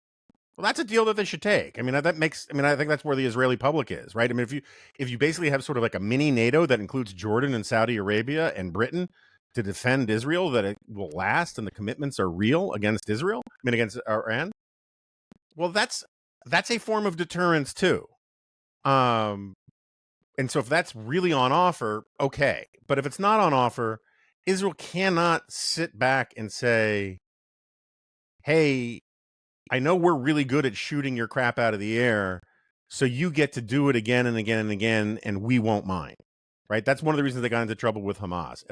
Well, that's a deal that they should take. I mean, I think that's where the Israeli public is, right? I mean, if you basically have sort of like a mini NATO that includes Jordan and Saudi Arabia and Britain to defend Israel, that it will last and the commitments are real against Israel, I mean, against Iran. Well, that's a form of deterrence too. And so if that's really on offer, okay. But if it's not on offer, Israel cannot sit back and say, hey, I know we're really good at shooting your crap out of the air, so you get to do it again and again and again, and we won't mind. Right? That's one of the reasons they got into trouble with Hamas.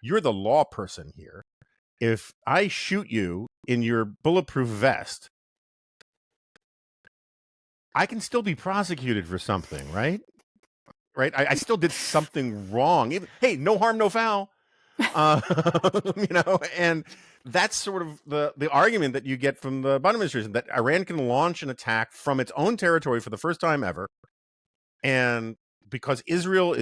You're the law person here. If I shoot you in your bulletproof vest, I can still be prosecuted for something, right? Right? I still did something wrong. Hey, no harm, no foul. And that's sort of the argument that you get from the Biden administration, that Iran can launch an attack from its own territory for the first time ever. And because Israel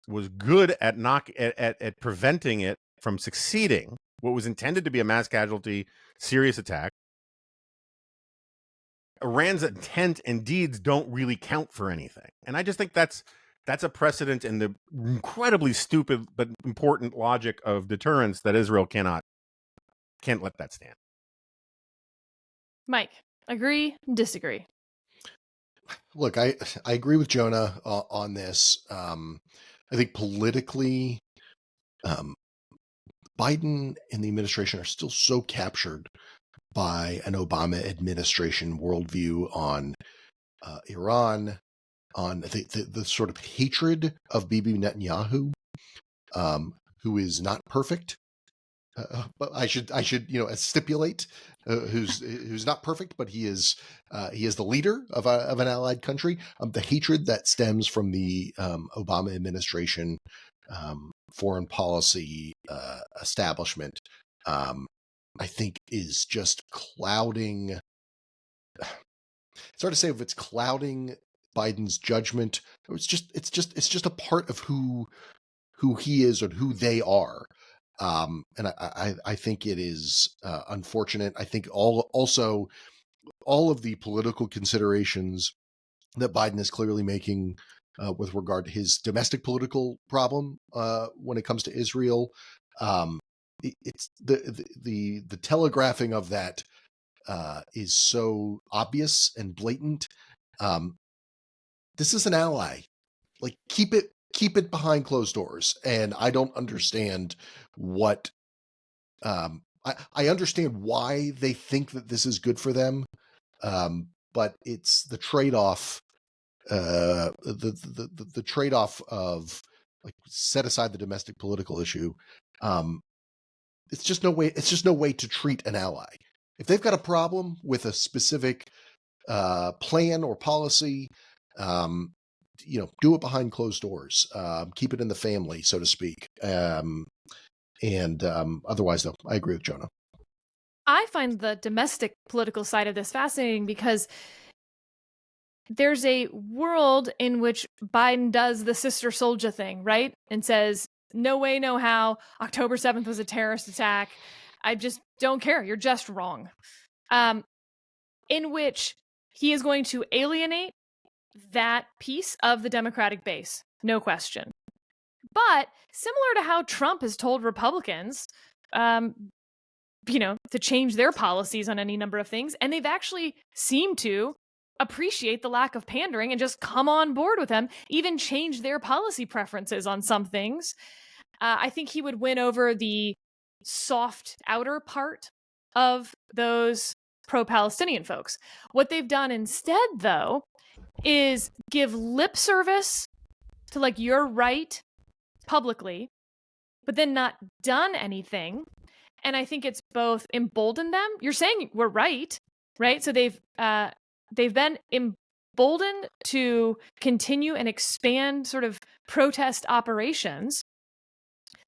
was good at preventing it from succeeding, what was intended to be a mass casualty, serious attack, Iran's intent and deeds don't really count for anything. And I just think that's a precedent in the incredibly stupid but important logic of deterrence that Israel can't let that stand. Mike, agree, disagree? Look, I agree with Jonah on this. I think politically, Biden and the administration are still so captured by an Obama administration worldview on Iran, on the sort of hatred of Bibi Netanyahu, who is not perfect. But I should stipulate who's not perfect, but he is the leader of an allied country. The hatred that stems from the Obama administration foreign policy establishment, I think, is just clouding. It's hard to say if it's clouding Biden's judgment. It's just a part of who he is and who they are. And I think it is unfortunate. I think also all of the political considerations that Biden is clearly making with regard to his domestic political problem when it comes to Israel, it's the telegraphing of that is so obvious and blatant. This is an ally. Like, keep it behind closed doors. And I don't understand what I understand why they think that this is good for them, but it's the trade-off, the trade-off of, like, set aside the domestic political issue. It's just no way to treat an ally. If they've got a problem with a specific plan or policy, do it behind closed doors. Keep it in the family, so to speak. Otherwise, though, I agree with Jonah. I find the domestic political side of this fascinating because there's a world in which Biden does the sister soldier thing, right? And says, no way, no how. October 7th was a terrorist attack. I just don't care. You're just wrong. In which he is going to alienate that piece of the Democratic base. No question. But similar to how Trump has told Republicans, to change their policies on any number of things, and they've actually seemed to appreciate the lack of pandering and just come on board with him, even change their policy preferences on some things. I think he would win over the soft outer part of those pro-Palestinian folks. What they've done instead, though, is give lip service to, like, you're right publicly, but then not done anything. And I think it's both emboldened them. You're saying we're right? So they've been emboldened to continue and expand sort of protest operations.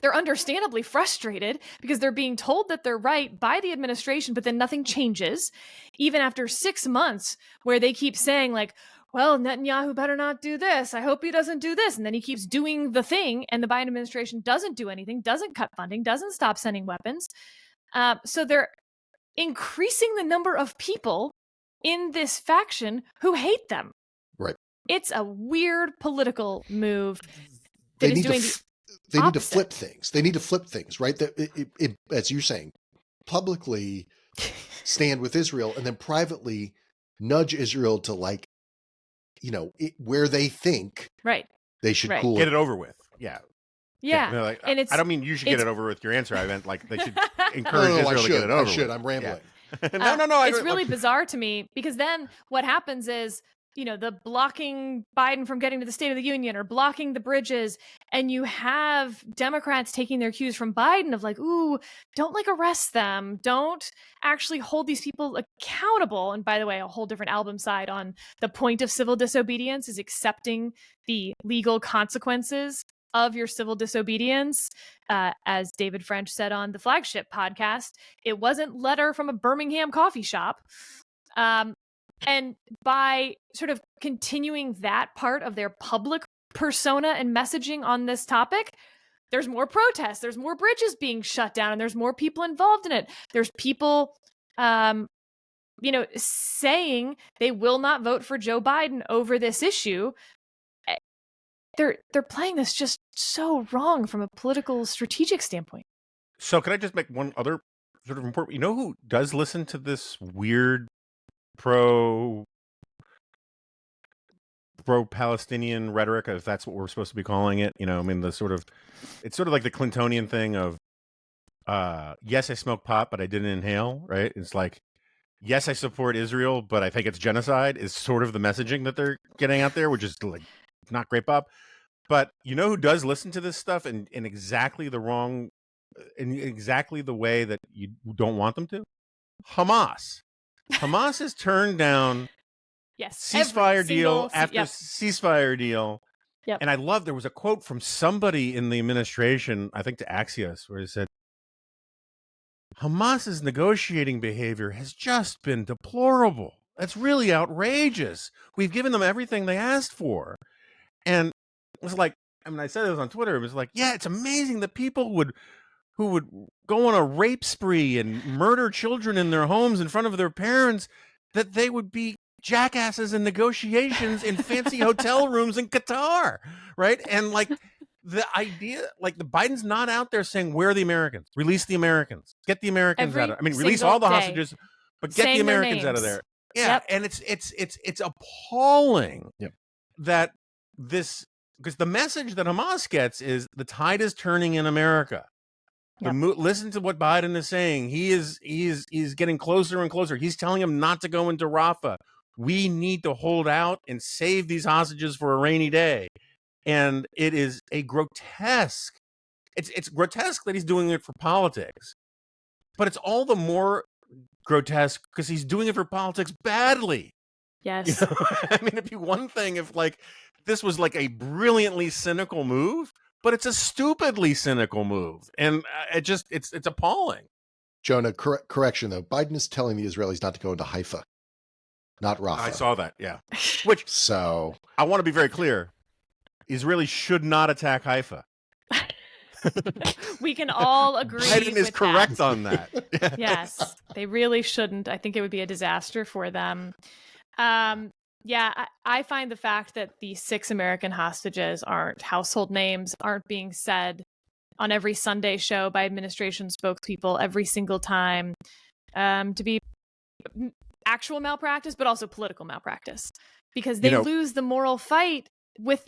They're understandably frustrated because they're being told that they're right by the administration, but then nothing changes. Even after 6 months where they keep saying, like, well, Netanyahu better not do this. I hope he doesn't do this. And then he keeps doing the thing, and the Biden administration doesn't do anything, doesn't cut funding, doesn't stop sending weapons. So they're increasing the number of people in this faction who hate them. Right. It's a weird political move They that is need doing to the need to opposite. flip things. They need to flip things, right? That as you're saying, publicly stand with Israel and then privately nudge Israel to where they think Right. they should Right. cool Get it over with. Yeah. Yeah. They're like, And I don't mean you should get it's- it over with your answer. I meant like they should No, encourage no, Israel to get it over I should. with. I'm rambling. Yeah. No. It's really bizarre to me because then what happens is, the blocking Biden from getting to the State of the Union or blocking the bridges, and you have Democrats taking their cues from Biden of like, ooh, don't arrest them. Don't actually hold these people accountable. And by the way, a whole different album side on the point of civil disobedience is accepting the legal consequences of your civil disobedience. As David French said on the Flagship podcast, it wasn't letter from a Birmingham coffee shop. And by sort of continuing that part of their public persona and messaging on this topic, there's more protests, there's more bridges being shut down, and there's more people involved in it. There's people, saying they will not vote for Joe Biden over this issue. They're playing this just so wrong from a political strategic standpoint. So can I just make one other sort of important? You know who does listen to this weird pro-Palestinian rhetoric, if that's what we're supposed to be calling it? I mean, it's sort of like the Clintonian thing of, yes, I smoke pot, but I didn't inhale, right? It's like, yes, I support Israel, but I think it's genocide is sort of the messaging that they're getting out there, which is like not great, Bob. But you know who does listen to this stuff in exactly the wrong, in exactly the way that you don't want them to? Hamas. Hamas has turned down ceasefire deal after ceasefire deal. Yep. And I love, there was a quote from somebody in the administration, I think to Axios, where he said, Hamas's negotiating behavior has just been deplorable. That's really outrageous. We've given them everything they asked for. And it was like, I said this on Twitter, it was like, yeah, it's amazing that people who would go on a rape spree and murder children in their homes in front of their parents, that they would be jackasses in negotiations in fancy hotel rooms in Qatar, right? And like the idea, like the Biden's not out there saying, where are the Americans? Release the Americans. Get the Americans out of it. I mean, release all the hostages, but get the Americans out of there. Yeah, yep. And it's appalling Yep. that this, because the message that Hamas gets is the tide is turning in America. Yep. Listen to what Biden is saying. He is getting closer and closer. He's telling him not to go into Rafah. We need to hold out and save these hostages for a rainy day. And it is a grotesque. It's grotesque that he's doing it for politics, but it's all the more grotesque because he's doing it for politics badly. Yes. I mean, it'd be one thing if like this was like a brilliantly cynical move, but it's a stupidly cynical move, and it's appalling. Jonah, correction though. Biden is telling the Israelis not to go into Haifa, not Rafah. I saw that, yeah. Which, so I want to be very clear: Israelis should not attack Haifa. We can all agree. Biden is correct on that. Yes, they really shouldn't. I think it would be a disaster for them. Yeah, I find the fact that the 6 American hostages aren't household names, aren't being said on every Sunday show by administration spokespeople every single time, to be actual malpractice, but also political malpractice, because they lose the moral fight with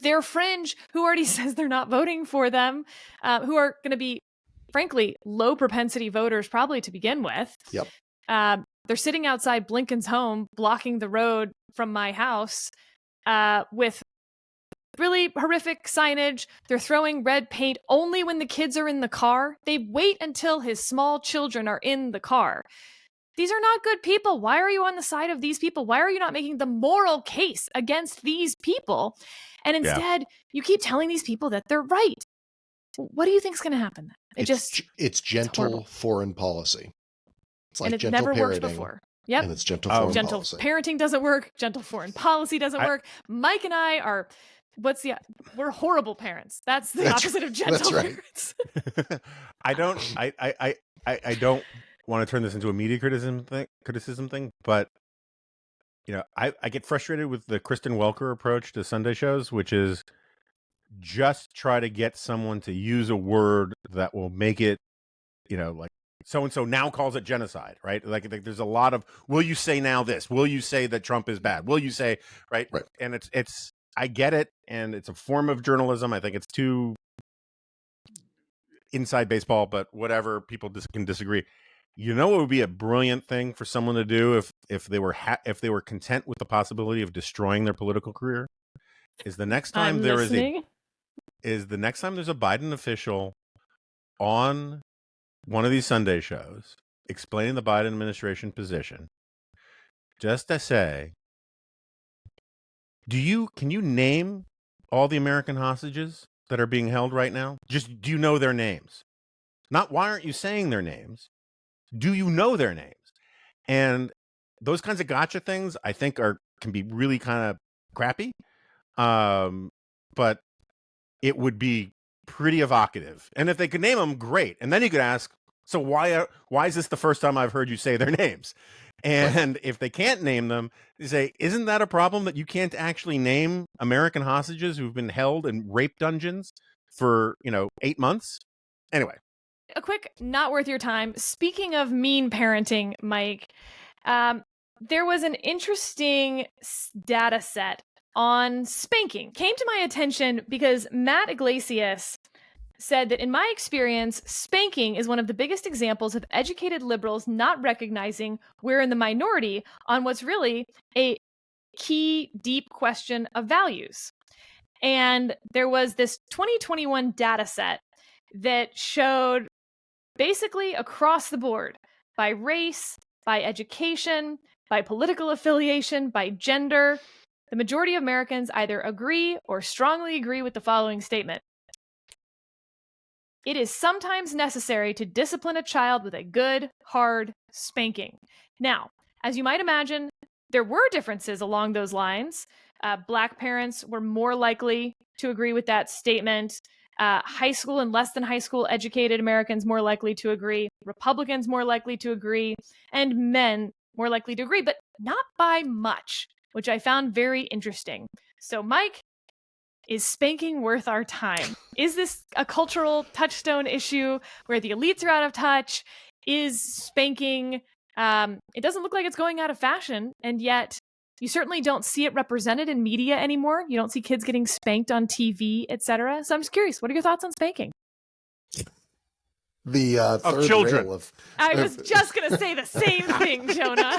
their fringe, who already says they're not voting for them, who are going to be, frankly, low propensity voters probably to begin with. Yep. They're sitting outside Blinken's home, blocking the road from my house, with really horrific signage. They're throwing red paint only when the kids are in the car. They wait until his small children are in the car. These are not good people. Why are you on the side of these people? Why are you not making the moral case against these people? And instead, you keep telling these people that they're right. What do you think is going to happen? It's gentle foreign policy. It's like and it gentle never parenting, worked before. Yep. And it's gentle foreign gentle policy. Parenting doesn't work. Gentle foreign policy doesn't work. Mike and I are, we're horrible parents. That's the opposite of gentle parents. I don't want to turn this into a media criticism thing, but I get frustrated with the Kristen Welker approach to Sunday shows, which is just try to get someone to use a word that will make it, like so-and-so now calls it genocide, right? Like there's a lot of, will you say now this? Will you say that Trump is bad? Will you say, right? Right. And it's I get it, and it's a form of journalism. I think it's too inside baseball, but whatever, people can disagree. What would be a brilliant thing for someone to do if they were content with the possibility of destroying their political career? Is the next time I'm there's listening. a Biden official on one of these Sunday shows explaining the Biden administration position, just to say, can you name all the American hostages that are being held right now? Just, do you know their names? Not why aren't you saying their names? Do you know their names? And those kinds of gotcha things, I think, can be really kind of crappy. But it would be pretty evocative. And if they could name them, great. And then you could ask, so why is this the first time I've heard you say their names? And if they can't name them, you say, isn't that a problem that you can't actually name American hostages who've been held in rape dungeons for, 8 months? Anyway. A quick, not worth your time. Speaking of mean parenting, Mike, there was an interesting data set on spanking. Came to my attention because Matt Iglesias said that, in my experience, spanking is one of the biggest examples of educated liberals not recognizing we're in the minority on what's really a key, deep question of values. And there was this 2021 data set that showed basically across the board, by race, by education, by political affiliation, by gender, the majority of Americans either agree or strongly agree with the following statement. It is sometimes necessary to discipline a child with a good, hard spanking. Now, as you might imagine, there were differences along those lines. Black parents were more likely to agree with that statement. High school and less than high school educated Americans more likely to agree. Republicans more likely to agree. And men more likely to agree, but not by much, which I found very interesting. So, Mike, is spanking worth our time? Is this a cultural touchstone issue where the elites are out of touch? Is spanking, it doesn't look like it's going out of fashion, and yet you certainly don't see it represented in media anymore. You don't see kids getting spanked on TV, etc. So I'm just curious, what are your thoughts on spanking? The third children. rail of... I was just going to say the same thing, Jonah.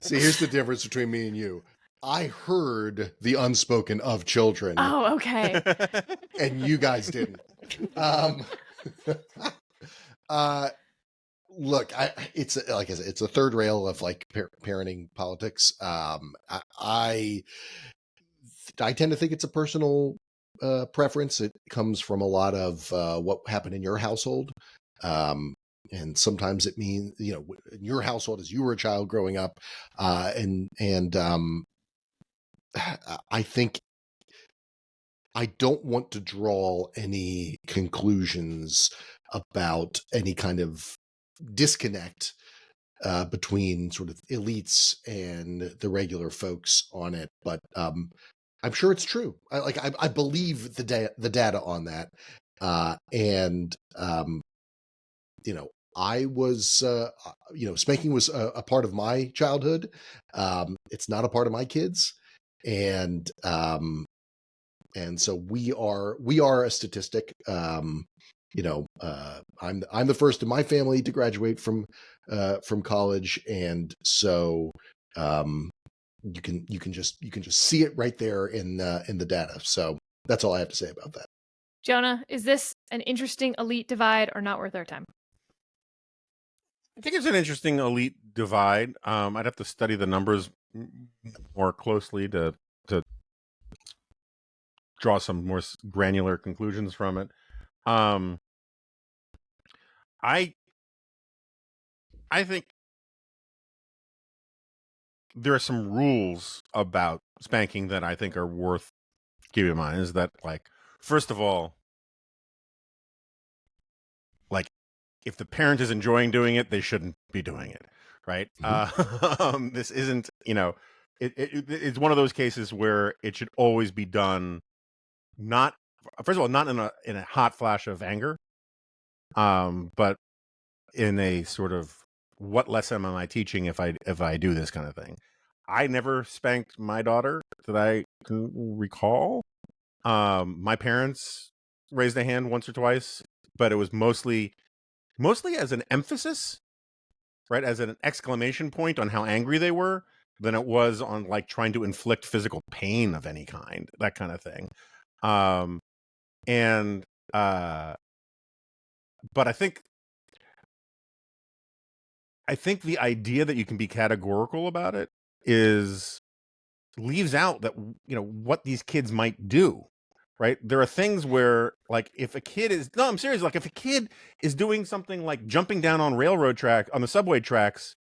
See, here's the difference between me and you. I heard the unspoken of children. Oh, okay. And you guys didn't. Look, it's like I said, it's a third rail of like parenting politics. I tend to think it's a personal preference. It comes from a lot of what happened in your household. And sometimes it means, in your household as you were a child growing up. I think I don't want to draw any conclusions about any kind of disconnect between sort of elites and the regular folks on it, but I'm sure it's true. I believe the data on that, and I was spanking was a part of my childhood. It's not a part of my kids, and so we are a statistic. I'm the first in my family to graduate from college, and so you can just see it right there in the data. So that's all I have to say about that. Jonah, is this an interesting elite divide or not worth our time? I think it's an interesting elite divide. I'd have to study the numbers more closely to draw some more granular conclusions from it. I think there are some rules about spanking that I think are worth keeping in mind. Is that, like, first of all, like, if the parent is enjoying doing it, they shouldn't be doing it, right? This isn't, it's one of those cases where it should always be done, not, first of all, not in a hot flash of anger, but in a sort of, what lesson am I teaching if I do this kind of thing? I never spanked my daughter that I can recall. My parents raised a hand once or twice, but it was mostly as an emphasis, right, as an exclamation point on how angry they were, than it was on like trying to inflict physical pain of any kind, that kind of thing. And but I think the idea that you can be categorical about it leaves out that, what these kids might do, right? There are things where, like, if a kid is, no, I'm serious, like if a kid is doing something like jumping down on the subway tracks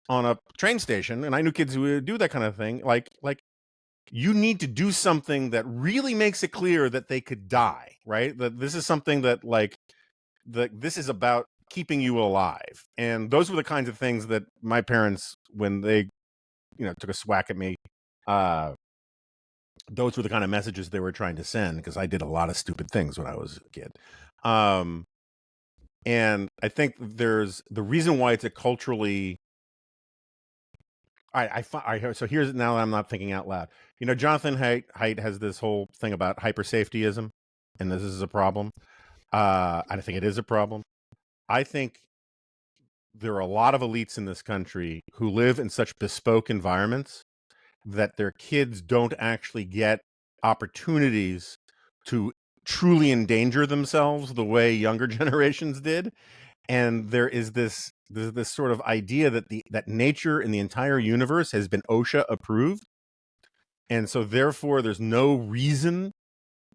on a train station, and I knew kids who would do that kind of thing, like you need to do something that really makes it clear that they could die, right? That this is something that, like, this is about keeping you alive. And those were the kinds of things that my parents, when they, took a swack at me, those were the kind of messages they were trying to send, because I did a lot of stupid things when I was a kid. And I think there's the reason why it's a culturally, so here's, now that I'm not thinking out loud, Jonathan Haidt has this whole thing about hypersafetyism, and this is a problem. I think it is a problem. I think there are a lot of elites in this country who live in such bespoke environments that their kids don't actually get opportunities to truly endanger themselves the way younger generations did. And there is this sort of idea that nature in the entire universe has been OSHA approved. And so therefore there's no reason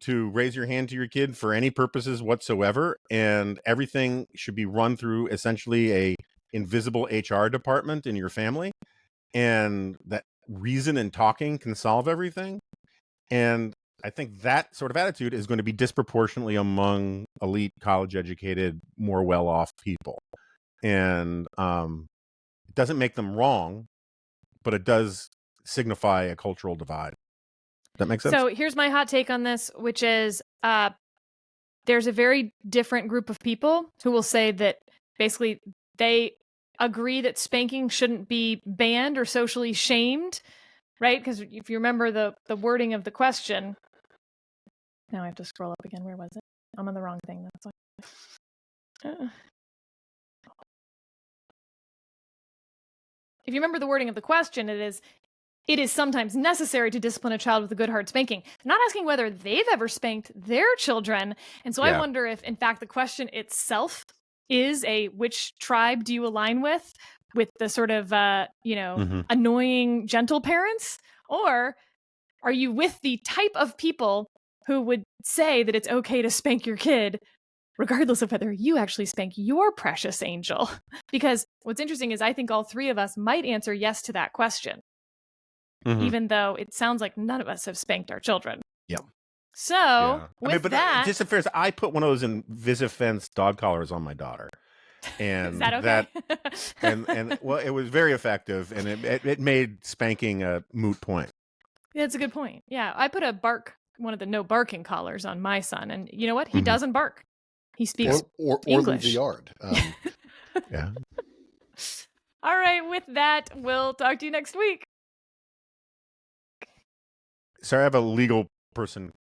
to raise your hand to your kid for any purposes whatsoever, and everything should be run through essentially a invisible HR department in your family, and that reason and talking can solve everything. And I think that sort of attitude is going to be disproportionately among elite, college educated, more well-off people. And it doesn't make them wrong, but it does signify a cultural divide. That makes sense? So here's my hot take on this, which is there's a very different group of people who will say that basically they agree that spanking shouldn't be banned or socially shamed, right? Because if you remember the wording of the question, now I have to scroll up again. Where was it? I'm on the wrong thing. That's why. If you remember the wording of the question, it is sometimes necessary to discipline a child with a good hard spanking. Not asking whether they've ever spanked their children. And so I wonder if, in fact, the question itself is which tribe do you align with the sort of, annoying, gentle parents? Or are you with the type of people who would say that it's okay to spank your kid, regardless of whether you actually spank your precious angel? Because what's interesting is I think all three of us might answer yes to that question. Even though it sounds like none of us have spanked our children. Yeah. So, just a fair, I put one of those Invisifence dog collars on my daughter, and is that okay? and well, it was very effective, and it made spanking a moot point. Yeah, that's a good point. Yeah, I put one of the no barking collars on my son, and you know what? He doesn't bark. He speaks or English. leave the yard. Yeah. All right. With that, we'll talk to you next week. Sorry, I have a legal person